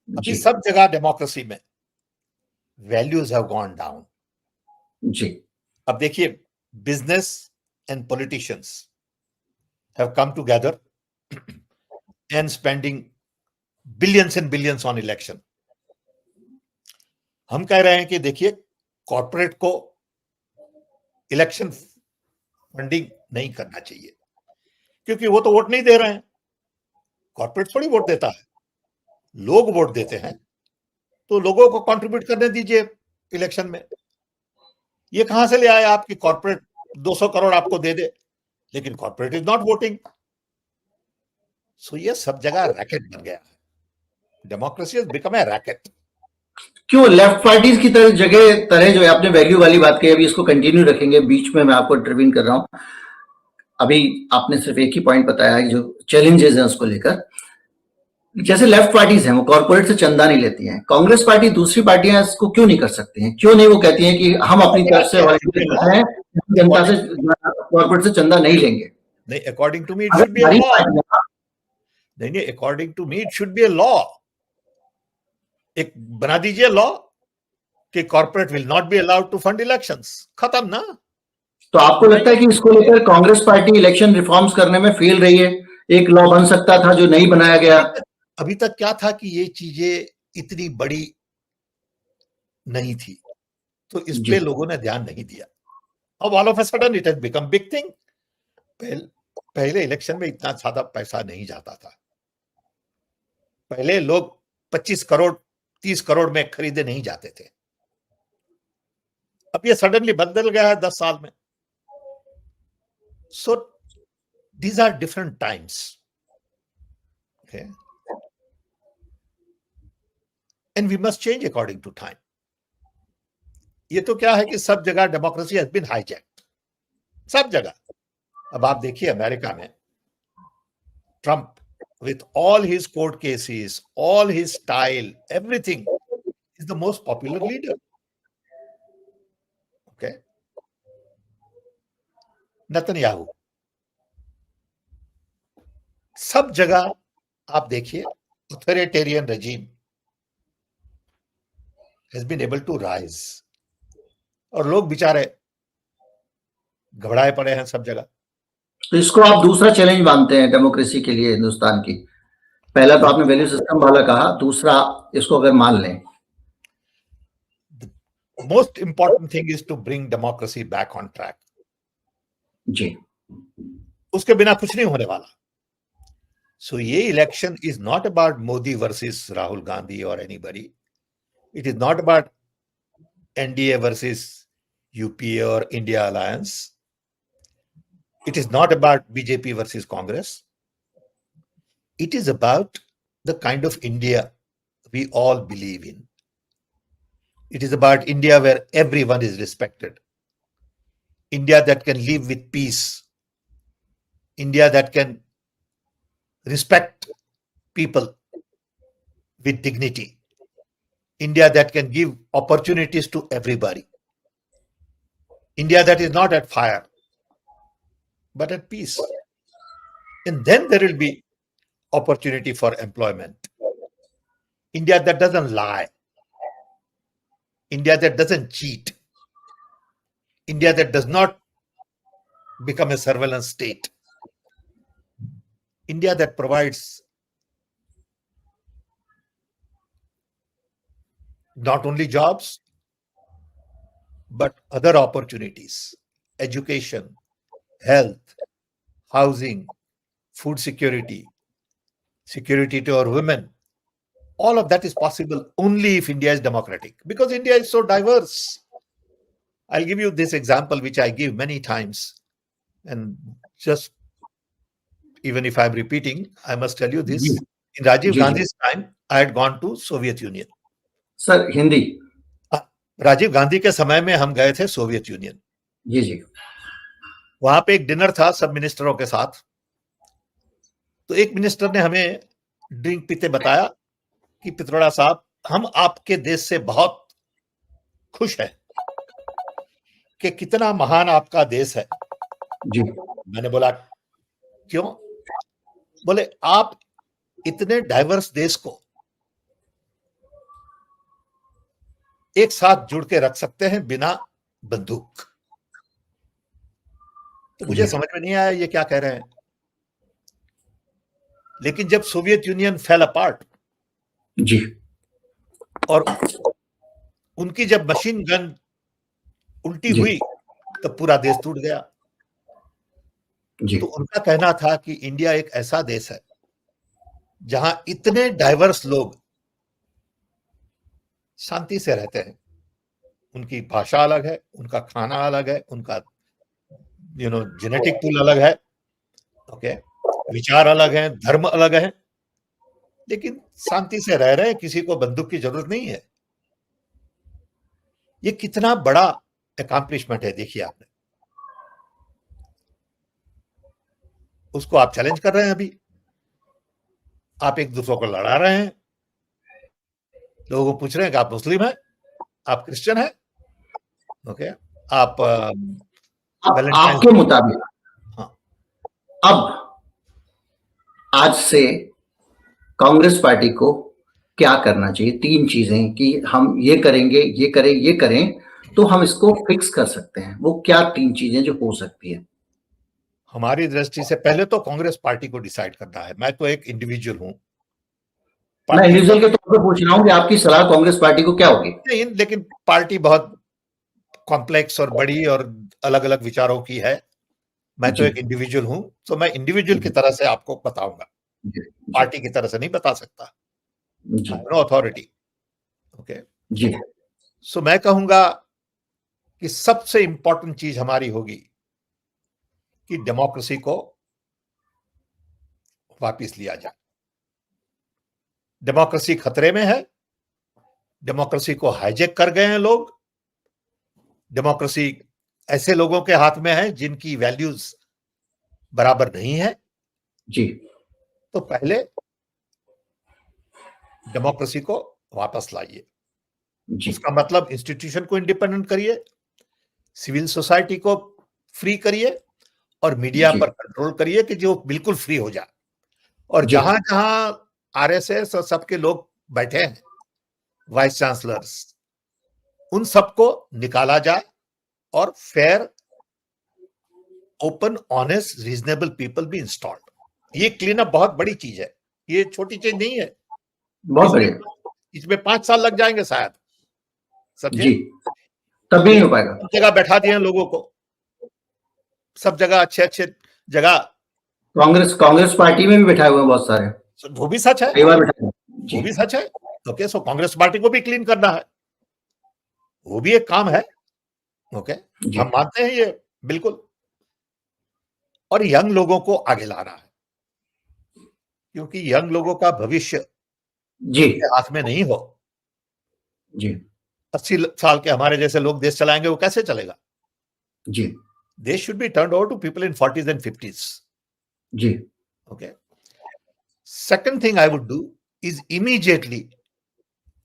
अभी सब जगह डेमोक्रेसी में वैल्यूज हैव गॉन डाउन। जी, अब देखिए, business and politicians have come together and spending billions and billions on election. हम कह रहे हैं कि देखिए, कॉर्पोरेट को इलेक्शन फंडिंग नहीं करना चाहिए, क्योंकि वो तो वोट नहीं दे रहे हैं। कॉर्पोरेट थोड़ी वोट देता है, लोग वोट देते हैं, तो लोगों को कंट्रीब्यूट करने दीजिए इलेक्शन में। ये कहां से ले आए आपकी कॉर्पोरेट 200 करोड़ आपको दे दे, लेकिन कॉर्पोरेट इज नॉट वोटिंग। सो ये सब जगह रैकेट बन गया है। Democracy has become a racket. क्यों लेफ्ट पार्टीज की तरह जो है, आपने वैल्यू वाली बात कही, अभी इसको कंटिन्यू रखेंगे, बीच में मैं आपको इंटरवीन कर रहा हूं। अभी आपने सिर्फ एक ही पॉइंट बताया है जो चैलेंजेस हैं उसको लेकर। जैसे लेफ्ट पार्टीज हैं, वो कॉर्पोरेट से चंदा नहीं लेती हैं, कांग्रेस पार्टी, दूसरी पार्टियां इसको क्यों नहीं कर सकती हैं? क्यों नहीं? वो कहती हैं कि हम अपनी तरफ से जनता से, कॉर्पोरेट से चंदा नहीं लेंगे। नहीं, according to me it should be a law. नहीं, according to me it should be a law. एक बना दीजिए लॉ कि corporate will not be allowed to fund elections. खत्म ना। तो आपको लगता है कि इसको लेकर कांग्रेस पार्टी इलेक्शन रिफॉर्म्स करने में फेल रही है? एक लॉ बन सकता था जो नहीं बनाया गया। अभी तक क्या था कि ये चीजें इतनी बड़ी नहीं थी, तो इस पे लोगों ने ध्यान नहीं दिया। अब all of a sudden it has become big thing. पहले इलेक्शन में इतना ज्यादा पैसा नहीं जाता था। पहले लोग 25 करोड़ 30 करोड़ में खरीदे नहीं जाते थे। अब ये सडनली बदल गया है 10 साल में। सो these are different times, okay, and we must change according to time. ये तो क्या है कि सब जगह डेमोक्रेसी हैज बीन हाईजैक्ड, सब जगह। अब आप देखिए अमेरिका में Trump, with all his court cases, all his style, everything, is the most popular leader. Okay, Netanyahu, सब जगह आप देखिए authoritarian regime has been able to rise, और लोग बेचारे घबराए पड़े हैं सब जगह। तो इसको आप दूसरा चैलेंज मानते हैं डेमोक्रेसी के लिए हिंदुस्तान की? पहला तो आपने वैल्यू सिस्टम वाला कहा, दूसरा इसको अगर मान लें, most important thing is to bring democracy back on track. जी, उसके बिना कुछ नहीं होने वाला। सो ये election is not about Modi versus Rahul Gandhi or anybody, it is not about NDA versus UPA or India alliance, it is not about BJP versus Congress, it is about the kind of India we all believe in. It is about India where everyone is respected, India that can live with peace, India that can respect people with dignity, India that can give opportunities to everybody, India that is not at fire but at peace. And then there will be opportunity for employment. India that doesn't lie, India that doesn't cheat, India that does not become a surveillance state, India that provides not only jobs but other opportunities, education, health, housing, food security, security to our women. All of that is possible only if India is democratic, because India is so diverse. I'll give you this example, which I give many times, and just even if I'm repeating, I must tell you this. In Rajiv Gandhi's time, I had gone to Soviet Union. Sir, Hindi. Rajiv Gandhi के समय में हम गए थे Soviet union. जी जी। वहां पे एक dinner था सब मिनिस्टरों के साथ। तो एक मिनिस्टर ने हमें ड्रिंक पीते बताया कि पित्रोड़ा साहब, हम आपके देश से बहुत खुश हैं कि कितना महान आपका देश है। जी। मैंने बोला क्यों? बोले आप इतने डाइवर्स देश को एक साथ जुड़ के रख सकते हैं बिना बंदूक। तो मुझे समझ में नहीं आया ये क्या कह रहे हैं। लेकिन जब सोवियत यूनियन फेल अपार्ट जी, और उनकी जब मशीन गन उल्टी हुई तो पूरा देश टूट गया। जी। तो उनका कहना था कि इंडिया एक ऐसा देश है जहां इतने डाइवर्स लोग शांति से रहते हैं। उनकी भाषा अलग है, उनका खाना अलग है, उनका जेनेटिक पूल अलग है, ओके, विचार अलग है, धर्म अलग है, लेकिन शांति से रह रहे हैं, किसी को बंदूक की जरूरत नहीं है। ये कितना बड़ा अकम्प्लिशमेंट है, देखिए आपने। उसको आप चैलेंज कर रहे हैं। अभी आप एक दूसरे को लड़ा रहे हैं। लोगों को पूछ रहे हैं कि आप मुस्लिम हैं, आप क्रिश्चियन हैं, ओके, आप आपके मुताबिक हाँ, अब आज से कांग्रेस पार्टी को क्या करना चाहिए? 3 चीजें कि हम ये करेंगे, ये करें, ये करें तो हम इसको फिक्स कर सकते हैं। वो क्या 3 चीजें जो हो सकती है? हमारी दृष्टि से पहले तो कांग्रेस पार्टी को डिसाइड करना है। मैं तो एक इंडिविजुअल हूं। मैं इंडिविजुअल के तौर पर पूछ रहा हूं कि आपकी सलाह कांग्रेस पार्टी को क्या होगी? नहीं, लेकिन पार्टी बहुत कॉम्प्लेक्स और बड़ी और अलग अलग विचारों की है। मैं तो एक इंडिविजुअल हूं, तो मैं इंडिविजुअल की तरह से आपको बताऊंगा, पार्टी की तरह से नहीं बता सकता। नो अथॉरिटी, ओके जी। सो मैं कहूंगा कि सबसे इंपॉर्टेंट चीज हमारी होगी कि डेमोक्रेसी को वापस लिया जाए। डेमोक्रेसी खतरे में है। डेमोक्रेसी को हाईजैक कर गए हैं लोग। डेमोक्रेसी ऐसे लोगों के हाथ में है जिनकी वैल्यूज बराबर नहीं है। जी। तो पहले डेमोक्रेसी को वापस लाइए। उसका मतलब इंस्टीट्यूशन को इंडिपेंडेंट करिए, सिविल सोसाइटी को फ्री करिए और मीडिया पर कंट्रोल करिए कि जो बिल्कुल फ्री हो जाए। और जहां जहां आरएसएस और सबके लोग बैठे हैं, वाइस चांसलर्स, उन सबको निकाला जाए और fair, open, honest, reasonable people भी इंस्टॉल्ड। ये क्लीन अप बहुत बड़ी चीज है, ये छोटी चीज नहीं है। बहुत बढ़िया। इसमें 5 साल लग जाएंगे शायद, समझे? तब भी नहीं हो पाएगा। सब जगह बैठा दिए लोगों को, सब जगह अच्छे अच्छे जगह कांग्रेस कांग्रेस पार्टी में भी बैठाए हुए हैं बहुत सारे, वो भी सच है, कई बार बैठाए वो भी सच है। ओके, सो कांग्रेस पार्टी को भी क्लीन करना है, वो भी एक काम है। ओके, हम मानते हैं ये बिल्कुल। और यंग लोगों को आगे लाना है, क्योंकि यंग लोगों का भविष्य जी हाथ में नहीं हो। जी 80 साल के हमारे जैसे लोग देश चलाएंगे, वो कैसे चलेगा? जी देश should be turned over to people in 40s and 50s। जी okay, second thing I would do is immediately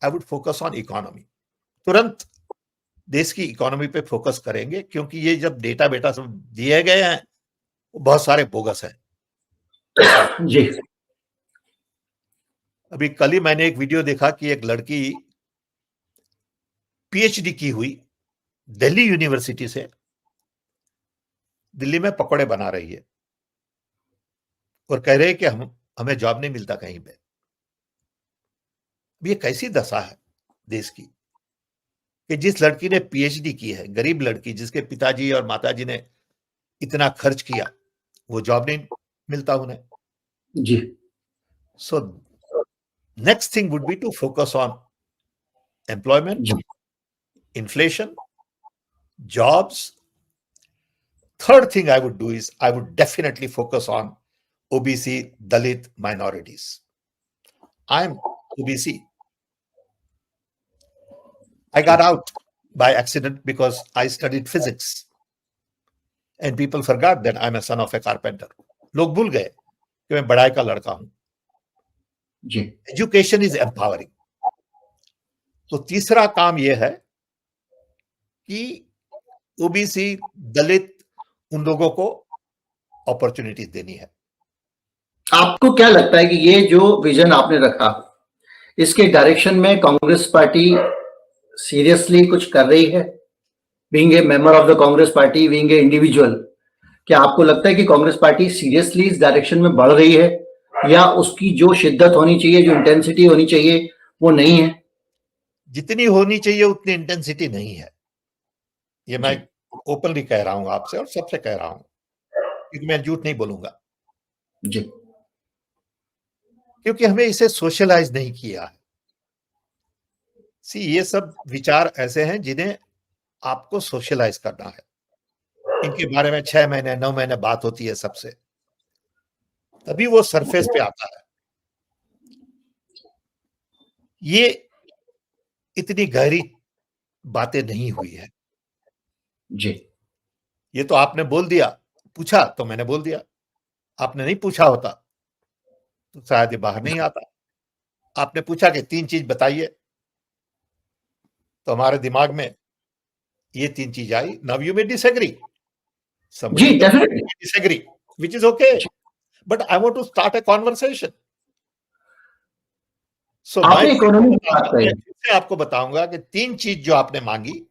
I would focus on economy. तुरंत देश की इकोनॉमी पे फोकस करेंगे, क्योंकि ये जब डेटा बेटा सब दिए गए हैं वो बहुत सारे बोगस हैं। जी अभी कल ही मैंने एक वीडियो देखा कि एक लड़की पीएचडी की हुई दिल्ली यूनिवर्सिटी से दिल्ली में पकौड़े बना रही है और कह रहे हैं कि हमें जॉब नहीं मिलता कहीं पे। ये कैसी दशा है देश की कि जिस लड़की ने पीएचडी की है, गरीब लड़की जिसके पिताजी और माताजी ने इतना खर्च किया, वो जॉब नहीं मिलता उन्हें। जी so next thing would be to focus on employment, inflation, jobs. Third thing I would do is I would definitely focus on OBC, Dalit minorities. I'm OBC. I got out by accident because I studied physics. And people forgot that I'm a son of a carpenter. लोग भूल गए कि मैं बड़ाई का लड़का हूं। जी education is empowering. तो तीसरा काम यह है कि ओबीसी, दलित, उन लोगों को अपॉर्चुनिटीज देनी है। आपको क्या लगता है कि ये जो विजन आपने रखा, इसके डायरेक्शन में कांग्रेस पार्टी सीरियसली कुछ कर रही है? Being a member of the Congress party, being a individual, क्या आपको लगता है कि कांग्रेस पार्टी सीरियसली इस डायरेक्शन में बढ़ रही है, या उसकी जो शिद्दत होनी चाहिए, जो इंटेंसिटी होनी चाहिए, वो नहीं है? जितनी होनी चाहिए उतनी इंटेंसिटी नहीं है। ये मैं ओपनली कह रहा हूं आपसे और सबसे कह रहा हूं, क्योंकि मैं झूठ नहीं बोलूंगा जी, क्योंकि हमें इसे सोशलाइज नहीं किया है। ये सब विचार ऐसे हैं जिन्हें आपको सोशलाइज करना है। इनके बारे में 6 महीने 9 महीने बात होती है सबसे, तभी वो सरफेस पे आता है। ये इतनी गहरी बातें नहीं हुई है। जी ये तो आपने बोल दिया, पूछा तो मैंने बोल दिया। आपने नहीं पूछा होता तो शायद ये बाहर नहीं आता। आपने पूछा कि 3 चीज बताइए, तो हमारे दिमाग में ये 3 चीज आई। नाउ यू मे डिसएग्री, जी, definitely disagree, which is okay, but I want to start a conversation. So आपने इकोनॉमी की बात कही, मैं आपको बताऊंगा कि 3 चीज जो आपने मांगी,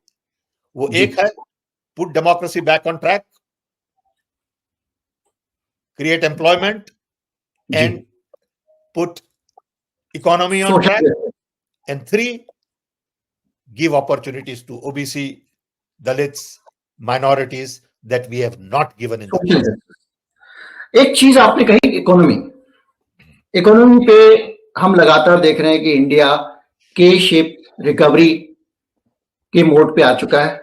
वो एक है put democracy back on track, create employment and put economy on track, and 3, give opportunities to OBC, Dalits, minorities that we have not given in the past. एक चीज आपने कही, इकोनॉमी। इकोनॉमी पे हम लगातार देख रहे हैं कि इंडिया के शेप रिकवरी के मोड पे आ चुका है।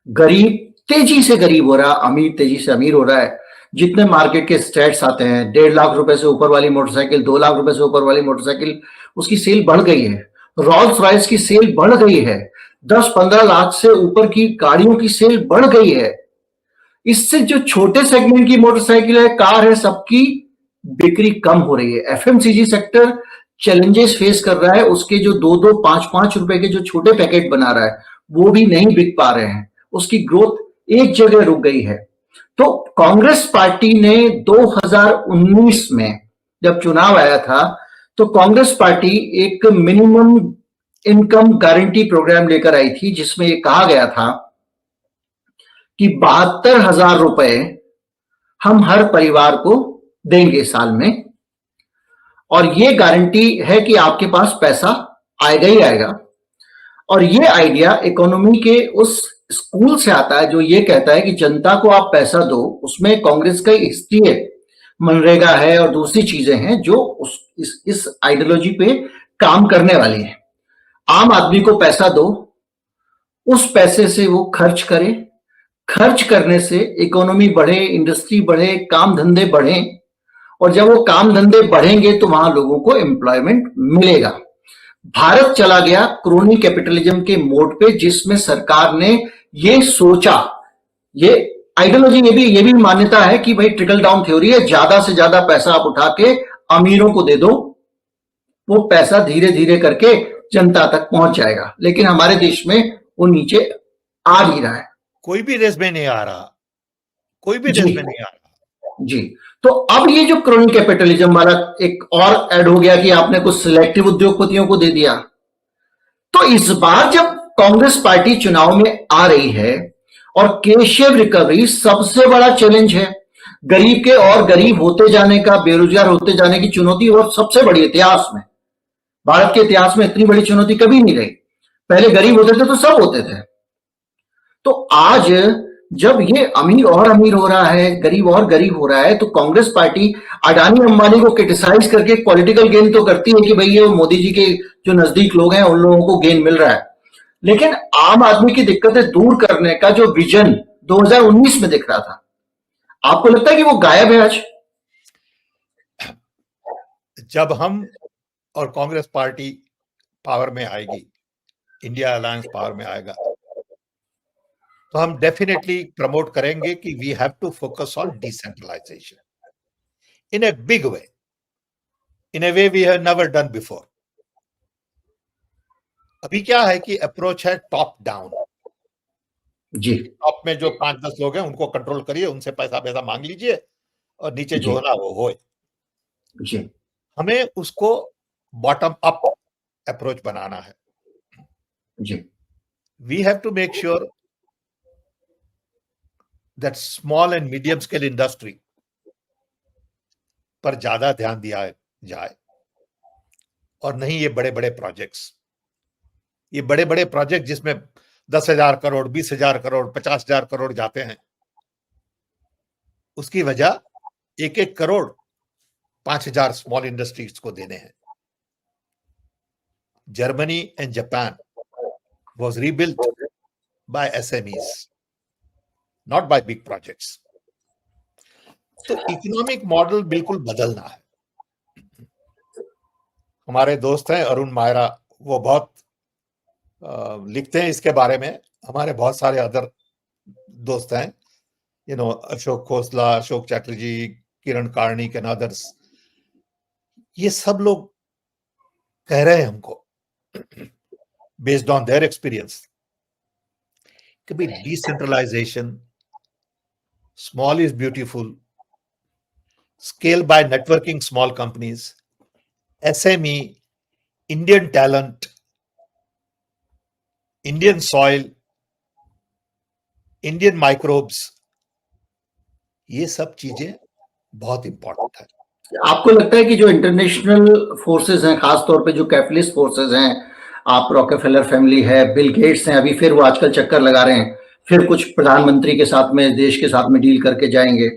गरीब तेजी से गरीब हो रहा है, अमीर तेजी से अमीर हो रहा है। जितने मार्केट के स्टैट्स आते हैं, 1.5 लाख रुपए से ऊपर वाली मोटरसाइकिल, 2 लाख रुपए से ऊपर वाली मोटरसाइकिल, उसकी सेल बढ़ गई है। रोल्स रॉयस की सेल बढ़ गई है। 10-15 लाख से ऊपर की गाड़ियों की सेल बढ़ गई है। इससे जो छोटे सेगमेंट की मोटरसाइकिल है, कार है, सबकी बिक्री कम हो रही है। एफएमसीजी सेक्टर चैलेंजेस फेस कर रहा है। उसके जो 2-2, 5-5 रुपए के जो छोटे पैकेट बना रहा है, वो भी नहीं बिक पा रहे हैं। उसकी ग्रोथ एक जगह रुक गई है। तो कांग्रेस पार्टी ने 2019 में जब चुनाव आया था, तो कांग्रेस पार्टी एक मिनिमम इनकम गारंटी प्रोग्राम लेकर आई थी, जिसमें यह कहा गया था कि 72,000 रुपए हम हर परिवार को देंगे साल में, और ये गारंटी है कि आपके पास पैसा आएगा ही आएगा। और ये आइडिया इकोनॉमी के उस स्कूल से आता है जो ये कहता है कि जनता को आप पैसा दो। उसमें कांग्रेस का हिस्ट्री है। मनरेगा है और दूसरी चीजें हैं जो इस आइडियोलॉजी पे काम करने वाली है। आम आदमी को पैसा दो, उस पैसे से वो खर्च करे, खर्च करने से इकोनॉमी बढ़े, इंडस्ट्री बढ़े, काम धंधे बढ़े, और जब वो काम धंधे बढ़ेंगे तो वहां लोगों को एम्प्लॉयमेंट मिलेगा। भारत चला गया क्रोनी कैपिटलिज्म के मोड पे, जिसमें सरकार ने ये सोचा, ये आइडियोलॉजी, ये भी मान्यता है कि भाई ट्रिकल डाउन थ्योरी है, ज्यादा से ज्यादा पैसा आप उठा के अमीरों को दे दो, वो पैसा धीरे धीरे करके जनता तक पहुंच जाएगा। लेकिन हमारे देश में वो नीचे आ नहीं रहा है, कोई भी रेस में नहीं आ रहा, कोई भी रेस में नहीं आ रहा जी। तो अब ये जो क्रोनी कैपिटलिज्म वाला एक और ऐड हो गया कि आपने कुछ सिलेक्टिव उद्योगपतियों को दे दिया। तो इस बार जब कांग्रेस पार्टी चुनाव में आ रही है और केशव रिकवरी सबसे बड़ा चैलेंज है, गरीब के और गरीब होते जाने का, बेरोजगार होते जाने की चुनौती, और सबसे बड़ी इतिहास में, भारत के इतिहास में इतनी बड़ी चुनौती कभी नहीं रही। पहले गरीब होते थे तो सब होते थे। तो आज जब ये अमीर और अमीर हो रहा है, गरीब और गरीब हो रहा है, तो कांग्रेस पार्टी अडानी अंबानी को क्रिटिसाइज करके पॉलिटिकल गेन तो करती है कि भाई ये मोदी जी के जो नजदीक लोग हैं उन लोगों को गेन मिल रहा है, लेकिन आम आदमी की दिक्कतें दूर करने का जो विजन 2019 में दिख रहा था, आपको लगता है कि वो गायब है आज? जब हम और कांग्रेस पार्टी पावर में आएगी, इंडिया अलायंस पावर में आएगा, तो हम डेफिनेटली प्रमोट करेंगे कि we have to focus on decentralisation in a big way, in a way we have never done before. अभी क्या है कि अप्रोच है टॉप डाउन जी। टॉप में जो 5-10 लोग हैं उनको कंट्रोल करिए, उनसे पैसा मांग लीजिए और नीचे जो होना वो होए। जी। हमें उसको बॉटम अप अप्रोच बनाना है। जी। We have to make sure that small and medium scale industry पर ज्यादा ध्यान दिया जाए, और नहीं ये बड़े बड़े प्रोजेक्ट्स, ये बड़े बड़े प्रोजेक्ट जिसमें 10,000 करोड़, 20,000 करोड़, 50,000 करोड़ जाते हैं, उसकी वजह 1-1 करोड़ 5,000 स्मॉल इंडस्ट्रीज को देने हैं। Germany and Japan was rebuilt by SMEs, not by big projects. तो इकोनॉमिक मॉडल बिल्कुल बदलना है। हमारे दोस्त हैं अरुण मायरा, वो बहुत लिखते हैं इसके बारे में। हमारे बहुत सारे अदर दोस्त हैं, अशोक खोसला, अशोक चैटर्जी, किरण कार्णिक एंड अदर्स, ये सब लोग कह रहे हैं हमको based on their experience कि भाई decentralization, small is beautiful, scale by networking small companies, SME, Indian talent, Indian soil, Indian microbes, ये सब चीजें बहुत इंपॉर्टेंट है। आपको लगता है कि जो इंटरनेशनल फोर्सेस हैं, खासतौर पे जो कैपिटलिस्ट फोर्सेस हैं, आप रॉकेफेलर फैमिली है, बिल गेट्स हैं, अभी फिर वो आजकल चक्कर लगा रहे हैं, फिर कुछ प्रधानमंत्री के साथ में, देश के साथ में डील करके जाएंगे,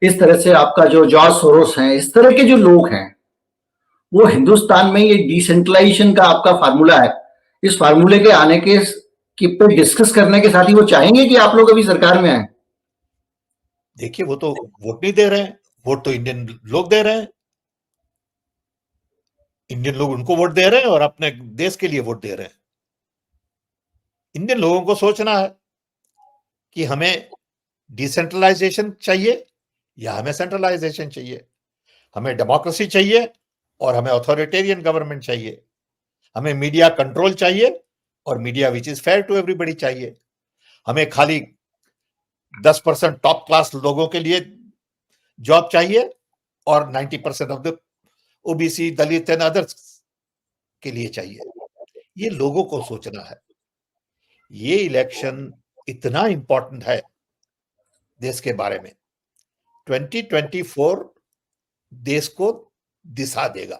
इस तरह से आपका जो जॉर्ज सोरोस हैं, इस तरह के जो लोग हैं, वो हिंदुस्तान में ये डिसेंट्रलाइजेशन का आपका फार्मूला है, इस फार्मूले के आने के पे डिस्कस करने के साथ ही वो चाहेंगे कि आप लोग अभी सरकार में आए? देखिए, वो तो वोट नहीं दे रहे हैं, वोट तो इंडियन लोग दे रहे हैं। इंडियन लोग उनको वोट दे रहे हैं और अपने देश के लिए वोट दे रहे हैं। इंडियन लोगों को सोचना है कि हमें डिसेंट्रलाइजेशन चाहिए या हमें सेंट्रलाइजेशन चाहिए, हमें डेमोक्रेसी चाहिए और हमें ऑथोरिटेरियन गवर्नमेंट चाहिए, हमें मीडिया कंट्रोल चाहिए और media which is fair to everybody चाहिए, हमें खाली 10% टॉप क्लास लोगों के लिए जॉब चाहिए और 90% of the OBC, Dalit and others के लिए चाहिए। ये लोगों को सोचना है। ये इलेक्शन इतना इंपॉर्टेंट है देश के बारे में। 2024 देश को दिशा देगा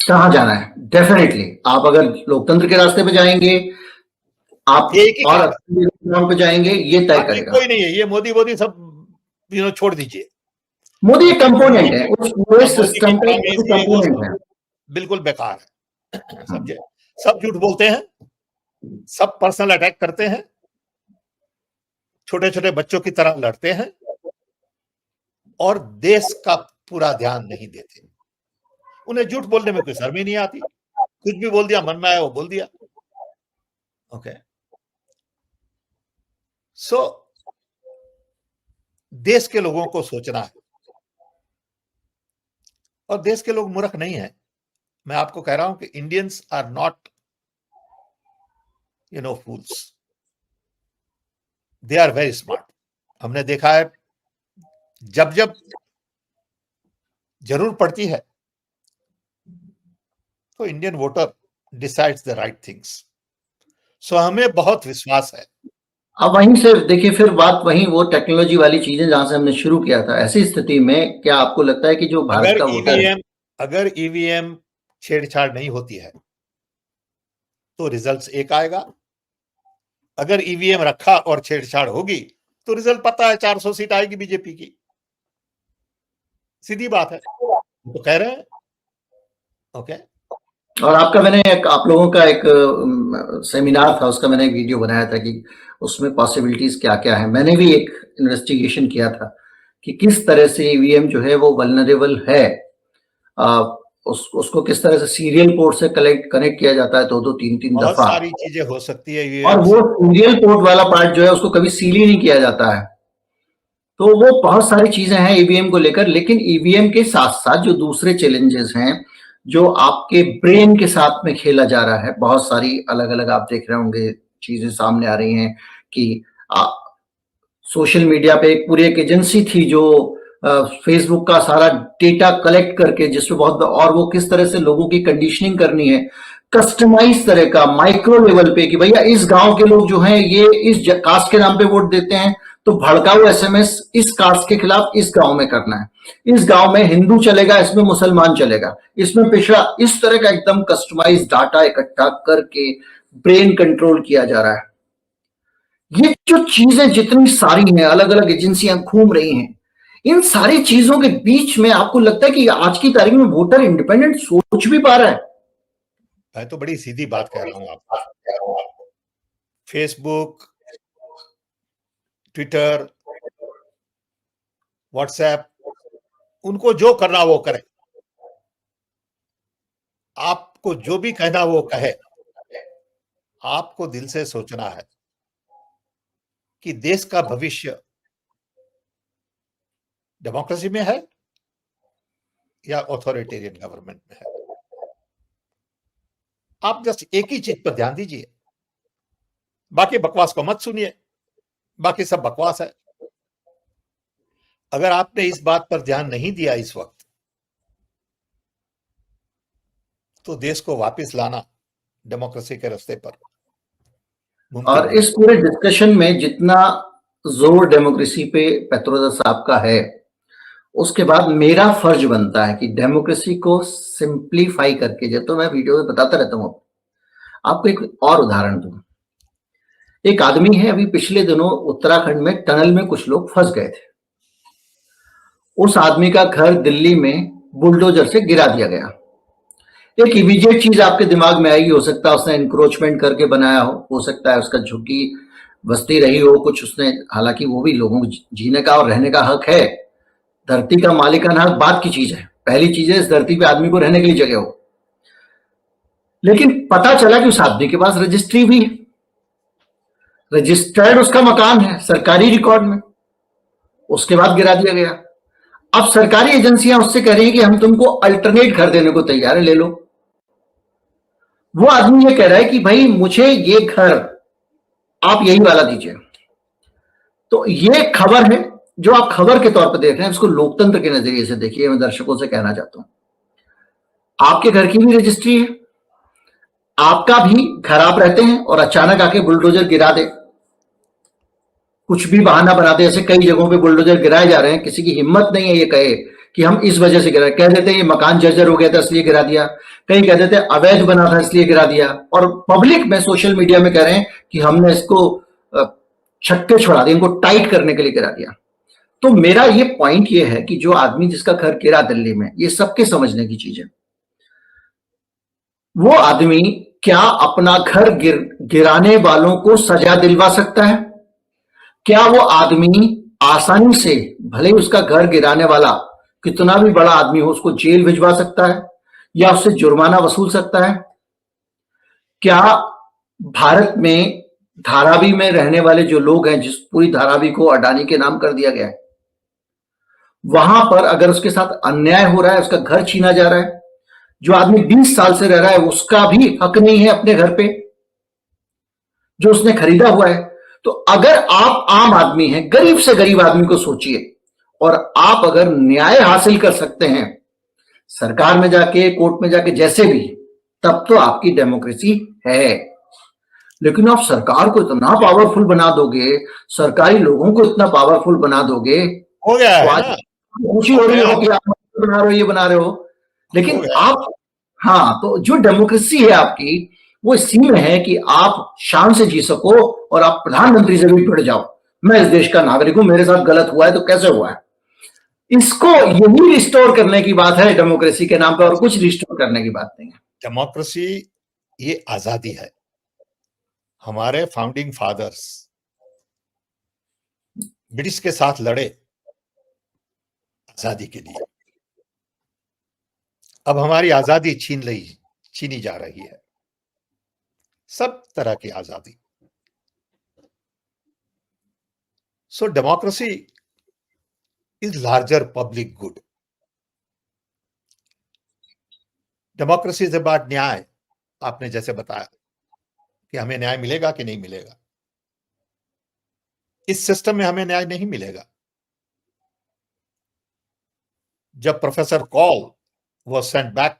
कहां जाना है। डेफिनेटली आप अगर लोकतंत्र के रास्ते पे जाएंगे, आप और पे जाएंगे, ये तय करेगा। कोई नहीं है, ये मोदी सब छोड़ दीजिए। मोदी एक कंपोनेंट है उस पूरे सिस्टम का, कंपोनेंट है, बिल्कुल बेकार है। समझे, सब झूठ बोलते हैं, सब पर्सनल अटैक करते हैं, छोटे छोटे बच्चों की तरह लड़ते हैं और देश का पूरा ध्यान नहीं देते। उन्हें झूठ बोलने में कोई शर्म ही नहीं आती, कुछ भी बोल दिया, मन में आया वो बोल दिया। ओके, सो देश के लोगों को सोचना है, और देश के लोग मूर्ख नहीं है। मैं आपको कह रहा हूं कि Indians are not fools, they are very smart. हमने देखा है जब जब जरूर पड़ती है तो Indian voter decides the right things. So हमें बहुत विश्वास है। अब वहीं से देखिए, फिर बात वहीं वो टेक्नोलॉजी वाली चीजें जहां से हमने शुरू किया था, ऐसी स्थिति में क्या आपको लगता है कि जो भारत का वोटर है, अगर ईवीएम छेड़छाड़ नहीं होती है तो रिजल्ट्स एक आएगा, अगर ईवीएम रखा और छेड़छाड़ होगी तो रिजल्ट पता है 400 सीट आएगी बीजेपी की, सीधी बात है, तो कह रहे हैं। ओके, और आपका मैंने आप लोगों का एक सेमिनार था, उसका मैंने एक वीडियो बनाया था कि उसमें पॉसिबिलिटीज क्या क्या है। मैंने भी एक इन्वेस्टिगेशन किया था कि किस तरह से ईवीएम जो है वो वल्नरेबल है, उसको किस तरह से सीरियल पोर्ट से कनेक्ट किया जाता है, दो तीन दफा, बहुत सारी चीजें हो सकती है, और वो सीरियल पोर्ट वाला पार्ट जो है उसको कभी सील ही नहीं किया जाता है। तो वो बहुत सारी चीजें हैं ईवीएम को लेकर। लेकिन ईवीएम के साथ साथ जो दूसरे चैलेंजेस हैं, जो आपके ब्रेन के साथ में खेला जा रहा है, बहुत सारी अलग अलग आप देख रहे होंगे चीजें सामने आ रही हैं कि सोशल मीडिया पे एक पूरी एक एजेंसी थी जो फेसबुक का सारा डेटा कलेक्ट करके, जिसमें बहुत, और वो किस तरह से लोगों की कंडीशनिंग करनी है कस्टमाइज तरह का माइक्रो लेवल पे कि भैया इस गांव के लोग जो हैं ये इस कास्ट के नाम पे वोट देते हैं, तो भड़काऊ एसएमएस इस कास्ट के खिलाफ इस गांव में करना है, इस गांव में हिंदू चलेगा, इसमें मुसलमान चलेगा, इसमें पिछड़ा, इस तरह का एकदम कस्टमाइज डाटा इकट्ठा करके ब्रेन कंट्रोल किया जा रहा है। ये जो चीजें जितनी सारी हैं, अलग अलग एजेंसियां घूम रही हैं, इन सारी चीजों के बीच में आपको लगता है कि आज की तारीख में वोटर इंडिपेंडेंट सोच भी पा रहा है? मैं तो बड़ी सीधी बात कह रहा हूं आपको, फेसबुक, ट्विटर, व्हाट्सएप, उनको जो करना वो करे, आपको जो भी कहना वो कहे, आपको दिल से सोचना है कि देश का भविष्य डेमोक्रेसी में है या ऑथोरिटेरियन गवर्नमेंट में है। आप जस्ट एक ही चीज पर ध्यान दीजिए, बाकी बकवास को मत सुनिए, बाकी सब बकवास है। अगर आपने इस बात पर ध्यान नहीं दिया इस वक्त, तो देश को वापस लाना डेमोक्रेसी के रास्ते पर मुमकिन। और इस पूरे डिस्कशन में जितना जोर डेमोक्रेसी पे पेत्रोदा साहब का है, उसके बाद मेरा फर्ज बनता है कि डेमोक्रेसी को सिंप्लीफाई करके, जब तो मैं वीडियो में बताता रहता हूं, आपको एक और उदाहरण दूं। एक आदमी है, अभी पिछले दिनों उत्तराखंड में टनल में कुछ लोग फंस गए थे। उस आदमी का घर दिल्ली में बुलडोजर से गिरा दिया गया। एक इमीडिएट चीज आपके दिमाग में आएगी, हो सकता है उसने इंक्रोचमेंट करके बनाया हो सकता है उसका झुग्गी बस्ती रही हो कुछ उसने, हालांकि वो भी लोगों को जीने का और रहने का हक है, धरती का मालिकाना हक बात की चीज है, पहली चीज है इस धरती पे आदमी को रहने के लिए जगह हो। लेकिन पता चला कि उस आदमी के पास रजिस्ट्री भी है, रजिस्टर्ड उसका मकान है सरकारी रिकॉर्ड में, उसके बाद गिरा दिया गया। अब सरकारी एजेंसियां उससे कह रही है कि हम तुमको अल्टरनेट घर देने को तैयार है, ले लो। वो आदमी ये कह रहा है कि भाई मुझे ये घर आप यही वाला दीजिए। तो ये खबर है जो आप खबर के तौर पर देख रहे हैं, इसको लोकतंत्र के नजरिए से देखिए। मैं दर्शकों से कहना चाहता हूं, आपके घर की भी रजिस्ट्री है, आपका भी घर आप रहते हैं और अचानक आके बुलडोजर गिरा दे, कुछ भी बहाना बना दे। ऐसे कई जगहों पे बुलडोजर गिराए जा रहे हैं, किसी की हिम्मत नहीं है ये कहे कि हम इस वजह से गिरा, कह देते हैं ये मकान जर्जर हो गया था इसलिए गिरा दिया, कहीं कह देते हैं अवैध बना था इसलिए गिरा दिया, और पब्लिक में सोशल मीडिया में कह रहे हैं कि हमने इसको छक्के छुड़ा दिए, इनको टाइट करने के लिए गिरा दिया। तो मेरा ये पॉइंट ये है कि जो आदमी जिसका घर गिरा दिल्ली में, ये सबके समझने की चीज है, वो आदमी क्या अपना घर गिराने वालों को सजा दिलवा सकता है? क्या वो आदमी आसानी से, भले ही उसका घर गिराने वाला कितना भी बड़ा आदमी हो, उसको जेल भिजवा सकता है या उससे जुर्माना वसूल सकता है? क्या भारत में धारावी में रहने वाले जो लोग हैं, जिस पूरी धारावी को अडानी के नाम कर दिया गया है, वहां पर अगर उसके साथ अन्याय हो रहा है, उसका घर छीना जा रहा है, जो आदमी 20 साल से रह रहा है उसका भी हक नहीं है अपने घर पे जो उसने खरीदा हुआ है। तो अगर आप आम आदमी हैं, गरीब से गरीब आदमी को सोचिए, और आप अगर न्याय हासिल कर सकते हैं सरकार में जाके, कोर्ट में जाके, जैसे भी, तब तो आपकी डेमोक्रेसी है। लेकिन आप सरकार को इतना पावरफुल बना दोगे, सरकारी लोगों को इतना पावरफुल बना दोगे, हो गया तो है आज ना? खुशी हो रही हो कि आप बना रहे हो, ये बना रहे हो, लेकिन आप, हाँ, तो जो डेमोक्रेसी है आपकी, वो इसी में है कि आप शान से जी सको और आप प्रधानमंत्री से भी जुड़ जाओ, मैं इस देश का नागरिक हूं, मेरे साथ गलत हुआ है तो कैसे हुआ है, इसको यही रिस्टोर करने की बात है डेमोक्रेसी के नाम पर, और कुछ रिस्टोर करने की बात नहीं है। डेमोक्रेसी ये आजादी है। हमारे फाउंडिंग फादर्स ब्रिटिश के साथ लड़े आजादी के लिए। अब हमारी आजादी छीनी जा रही है, सब तरह की आजादी। So democracy is larger public good. Democracy is about nyay. आपने जैसे बताया कि हमें न्याय मिलेगा कि नहीं मिलेगा, इस सिस्टम में हमें न्याय नहीं मिलेगा। जब professor call was sent back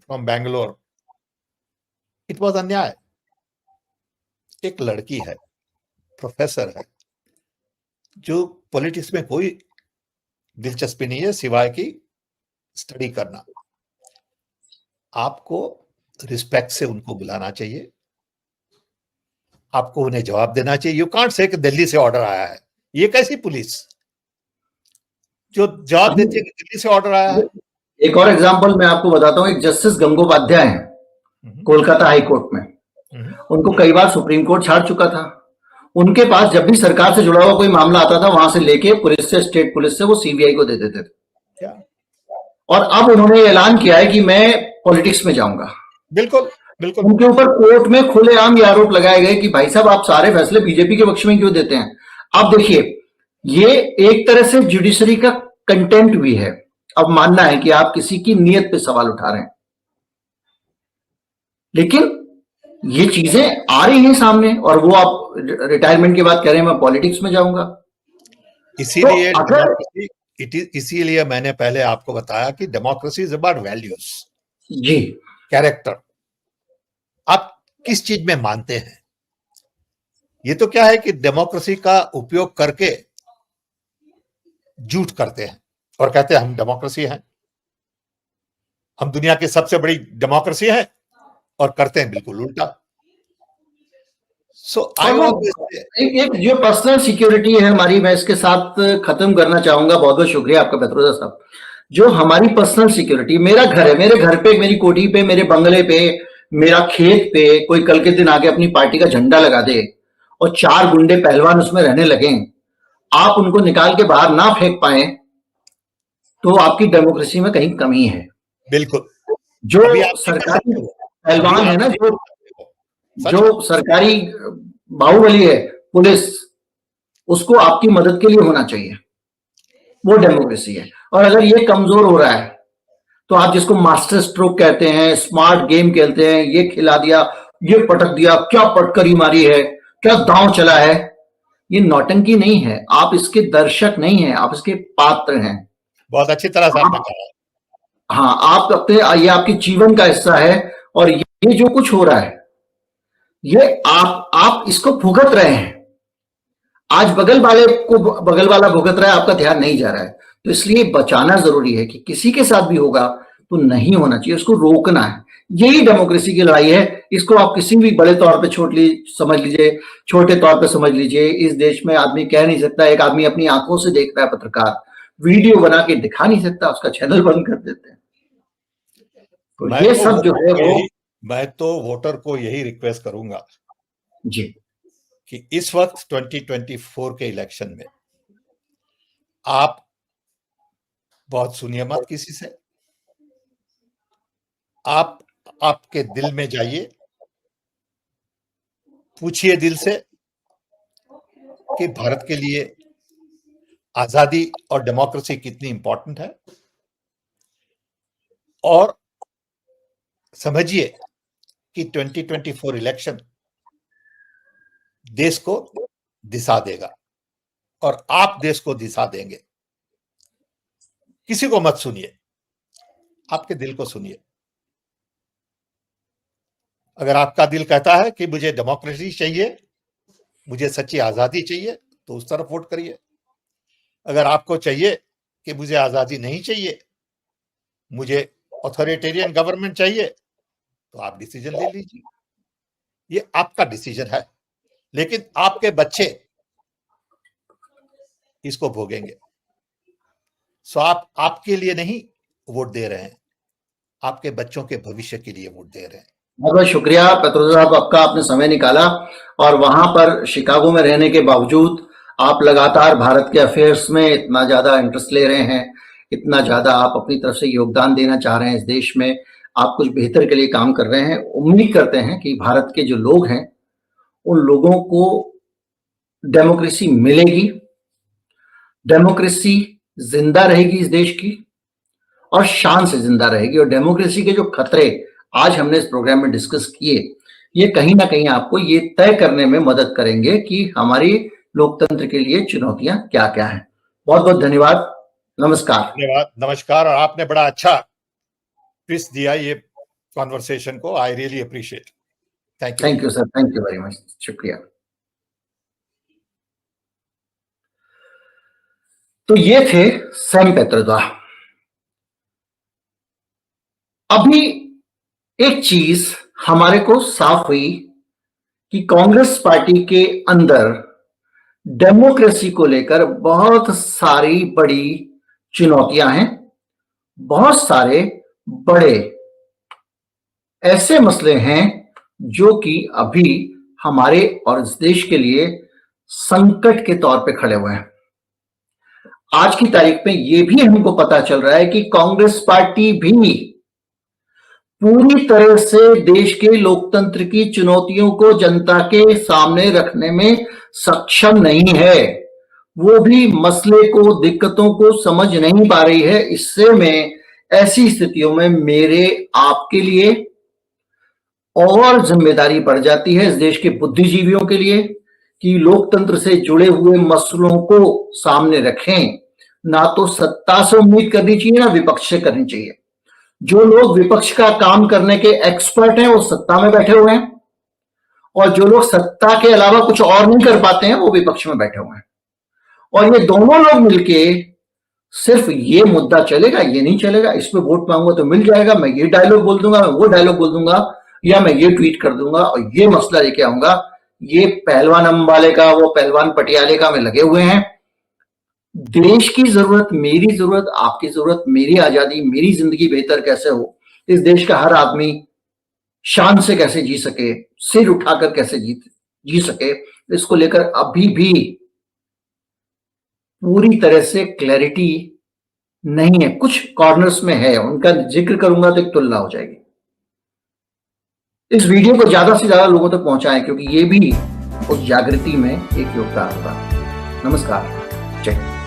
from Bangalore, it was अन्याय। एक लड़की है, प्रोफेसर है, जो पॉलिटिक्स में कोई दिलचस्पी नहीं है सिवाय की स्टडी करना। आपको रिस्पेक्ट से उनको बुलाना चाहिए, आपको उन्हें जवाब देना चाहिए। यू कांट से कि दिल्ली से ऑर्डर आया है। ये कैसी पुलिस जो जवाब देती है कि दिल्ली से ऑर्डर आया है? एक और एग्जांपल मैं आपको बताता हूं। एक जस्टिस गंगोपाध्याय हैं कोलकाता हाई कोर्ट में, उनको कई बार सुप्रीम कोर्ट छाड़ चुका था। उनके पास जब भी सरकार से जुड़ा हुआ कोई मामला आता था, वहां से लेके पुलिस से, स्टेट पुलिस से, वो सीबीआई को दे देते थे। और अब उन्होंने ऐलान किया है कि मैं पॉलिटिक्स में जाऊंगा। बिल्कुल बिल्कुल। उनके ऊपर कोर्ट में खुलेआम ये आरोप लगाए गए कि भाई साहब, आप सारे फैसले बीजेपी के पक्ष में क्यों देते हैं। अब देखिए, ये एक तरह से जुडिशरी का कंटेंट भी है। अब मानना है कि आप किसी की नीयत पे सवाल उठा रहे हैं, लेकिन ये चीजें आ रही हैं सामने, और वो आप रिटायरमेंट के बाद कह रहे हैं मैं पॉलिटिक्स में जाऊंगा। इसीलिए इसीलिए मैंने पहले आपको बताया कि डेमोक्रेसी इज अबाउट वैल्यूज, जी, कैरेक्टर। आप किस चीज में मानते हैं। ये तो क्या है कि डेमोक्रेसी का उपयोग करके झूठ करते हैं और कहते हैं हम डेमोक्रेसी हैं, हम दुनिया की सबसे बड़ी डेमोक्रेसी है, और करते हैं बिल्कुल उल्टा। सो एक जो पर्सनल सिक्योरिटी है हमारी, मैं इसके साथ खत्म करना चाहूंगा। बहुत बहुत शुक्रिया आपका बेतरोजा साहब। जो हमारी पर्सनल सिक्योरिटी, मेरा घर है, मेरे घर पे, मेरी कोठी पे, मेरे बंगले पे, मेरा खेत पे कोई कल के दिन आके अपनी पार्टी का झंडा लगा दे और 4 गुंडे पहलवान उसमें रहने लगे, आप उनको निकाल के बाहर ना फेंक पाए, तो आपकी डेमोक्रेसी में कहीं कमी है। बिल्कुल। जो सरकारी पहलवान है ना, जो सरकारी बाहुबली है पुलिस, उसको आपकी मदद के लिए होना चाहिए, वो डेमोक्रेसी है। और अगर ये कमजोर हो रहा है, तो आप जिसको मास्टर स्ट्रोक कहते हैं, स्मार्ट गेम खेलते हैं, ये खिला दिया, ये पटक दिया, क्या पटकरी मारी है, क्या दांव चला है, ये नौटंकी नहीं है। आप इसके दर्शक नहीं हैं, आप इसके पात्र हैं। बहुत अच्छी तरह से आपने कहा। हाँ, आप अपने, ये आपके जीवन का हिस्सा है, और ये जो कुछ हो रहा है, ये आप इसको भुगत रहे हैं। आज बगल वाला भुगत रहा है, आपका ध्यान नहीं जा रहा है। तो इसलिए बचाना जरूरी है कि किसी के साथ भी होगा तो नहीं होना चाहिए, उसको रोकना है। यही डेमोक्रेसी की लड़ाई है। इसको आप किसी भी बड़े तौर पे समझ लीजिए, छोटे तौर पे समझ लीजिए। इस देश में आदमी कह नहीं सकता, एक आदमी अपनी आंखों से देख रहा है, पत्रकार वीडियो बना के दिखा नहीं सकता, उसका चैनल बंद कर देते हैं। तो ये सब जो है वो, मैं तो वोटर को यही रिक्वेस्ट करूंगा जी कि इस वक्त 2024 के इलेक्शन में आप बहुत सुनिए मत किसी से, आप आपके दिल में जाइए, पूछिए दिल से कि भारत के लिए आजादी और डेमोक्रेसी कितनी इंपॉर्टेंट है, और समझिए कि 2024 इलेक्शन देश को दिशा देगा और आप देश को दिशा देंगे। किसी को मत सुनिए, आपके दिल को सुनिए। अगर आपका दिल कहता है कि मुझे डेमोक्रेसी चाहिए, मुझे सच्ची आजादी चाहिए, तो उस तरफ वोट करिए। अगर आपको चाहिए कि मुझे आजादी नहीं चाहिए, मुझे ऑथोरिटेरियन गवर्नमेंट चाहिए, तो आप डिसीजन ले लीजिए। ये आपका डिसीजन है, लेकिन आपके बच्चे इसको भोगेंगे। सो आप आपके लिए नहीं वोट दे रहे हैं, आपके बच्चों के भविष्य के लिए वोट दे रहे हैं। बहुत बहुत शुक्रिया पेत्रोदा साहब, आपका आपने समय निकाला और वहां पर शिकागो में रहने के बावजूद आप लगातार भारत के अफेयर्स में इतना ज्यादा इंटरेस्ट ले रहे हैं, इतना ज्यादा आप अपनी तरफ से योगदान देना चाह रहे हैं इस देश में, आप कुछ बेहतर के लिए काम कर रहे हैं। उम्मीद करते हैं कि भारत के जो लोग हैं उन लोगों को डेमोक्रेसी मिलेगी, डेमोक्रेसी जिंदा रहेगी इस देश की और शान से जिंदा रहेगी। और डेमोक्रेसी के जो खतरे आज हमने इस प्रोग्राम में डिस्कस किए, ये कहीं ना कहीं आपको ये तय करने में मदद करेंगे कि हमारी लोकतंत्र के लिए चुनौतियां क्या क्या हैं। बहुत बहुत धन्यवाद, नमस्कार। धन्यवाद, नमस्कार। और आपने बड़ा अच्छा ट्विस्ट दिया ये कॉन्वर्सेशन को, I really appreciate. Thank you sir, thank you very much, शुक्रिया। तो ये थे सैम पेत्रोदा। अभी एक चीज हमारे को साफ हुई कि कांग्रेस पार्टी के अंदर डेमोक्रेसी को लेकर बहुत सारी बड़ी चुनौतियां हैं, बहुत सारे बड़े ऐसे मसले हैं जो कि अभी हमारे और इस देश के लिए संकट के तौर पे खड़े हुए हैं। आज की तारीख में यह भी हमको पता चल रहा है कि कांग्रेस पार्टी भी पूरी तरह से देश के लोकतंत्र की चुनौतियों को जनता के सामने रखने में सक्षम नहीं है। वो भी मसले को, दिक्कतों को समझ नहीं पा रही है। इससे में ऐसी स्थितियों में मेरे आपके लिए और जिम्मेदारी बढ़ जाती है इस देश के बुद्धिजीवियों के लिए कि लोकतंत्र से जुड़े हुए मसलों को सामने रखें। ना तो सत्ता से उम्मीद करनी चाहिए, ना विपक्ष से करनी चाहिए। जो लोग विपक्ष का काम करने के एक्सपर्ट हैं वो सत्ता में बैठे हुए हैं, और जो लोग सत्ता के अलावा कुछ और नहीं कर पाते हैं वो विपक्ष में बैठे हुए हैं। और ये दोनों लोग मिलके सिर्फ ये मुद्दा चलेगा, ये नहीं चलेगा, इस पे वोट मांगूंगा तो मिल जाएगा, मैं ये डायलॉग बोल दूंगा, मैं वो डायलॉग बोल दूंगा, या मैं ये ट्वीट कर दूंगा और ये मसला लेके आऊंगा। ये पहलवान अंबाले का, वो पहलवान पटियाले का में लगे हुए हैं। देश की जरूरत, मेरी जरूरत, आपकी जरूरत, मेरी आजादी, मेरी जिंदगी बेहतर कैसे हो, इस देश का हर आदमी शान से कैसे जी सके, सिर उठाकर कैसे जी सके, इसको लेकर अभी भी पूरी तरह से क्लैरिटी नहीं है। कुछ कॉर्नर्स में है, उनका जिक्र करूंगा तो एक तुलना हो जाएगी। इस वीडियो को ज्यादा से ज्यादा लोगों तक पहुंचाएं, क्योंकि ये भी उस जागृति में एक योगदान होगा। नमस्कार, जय हिंद।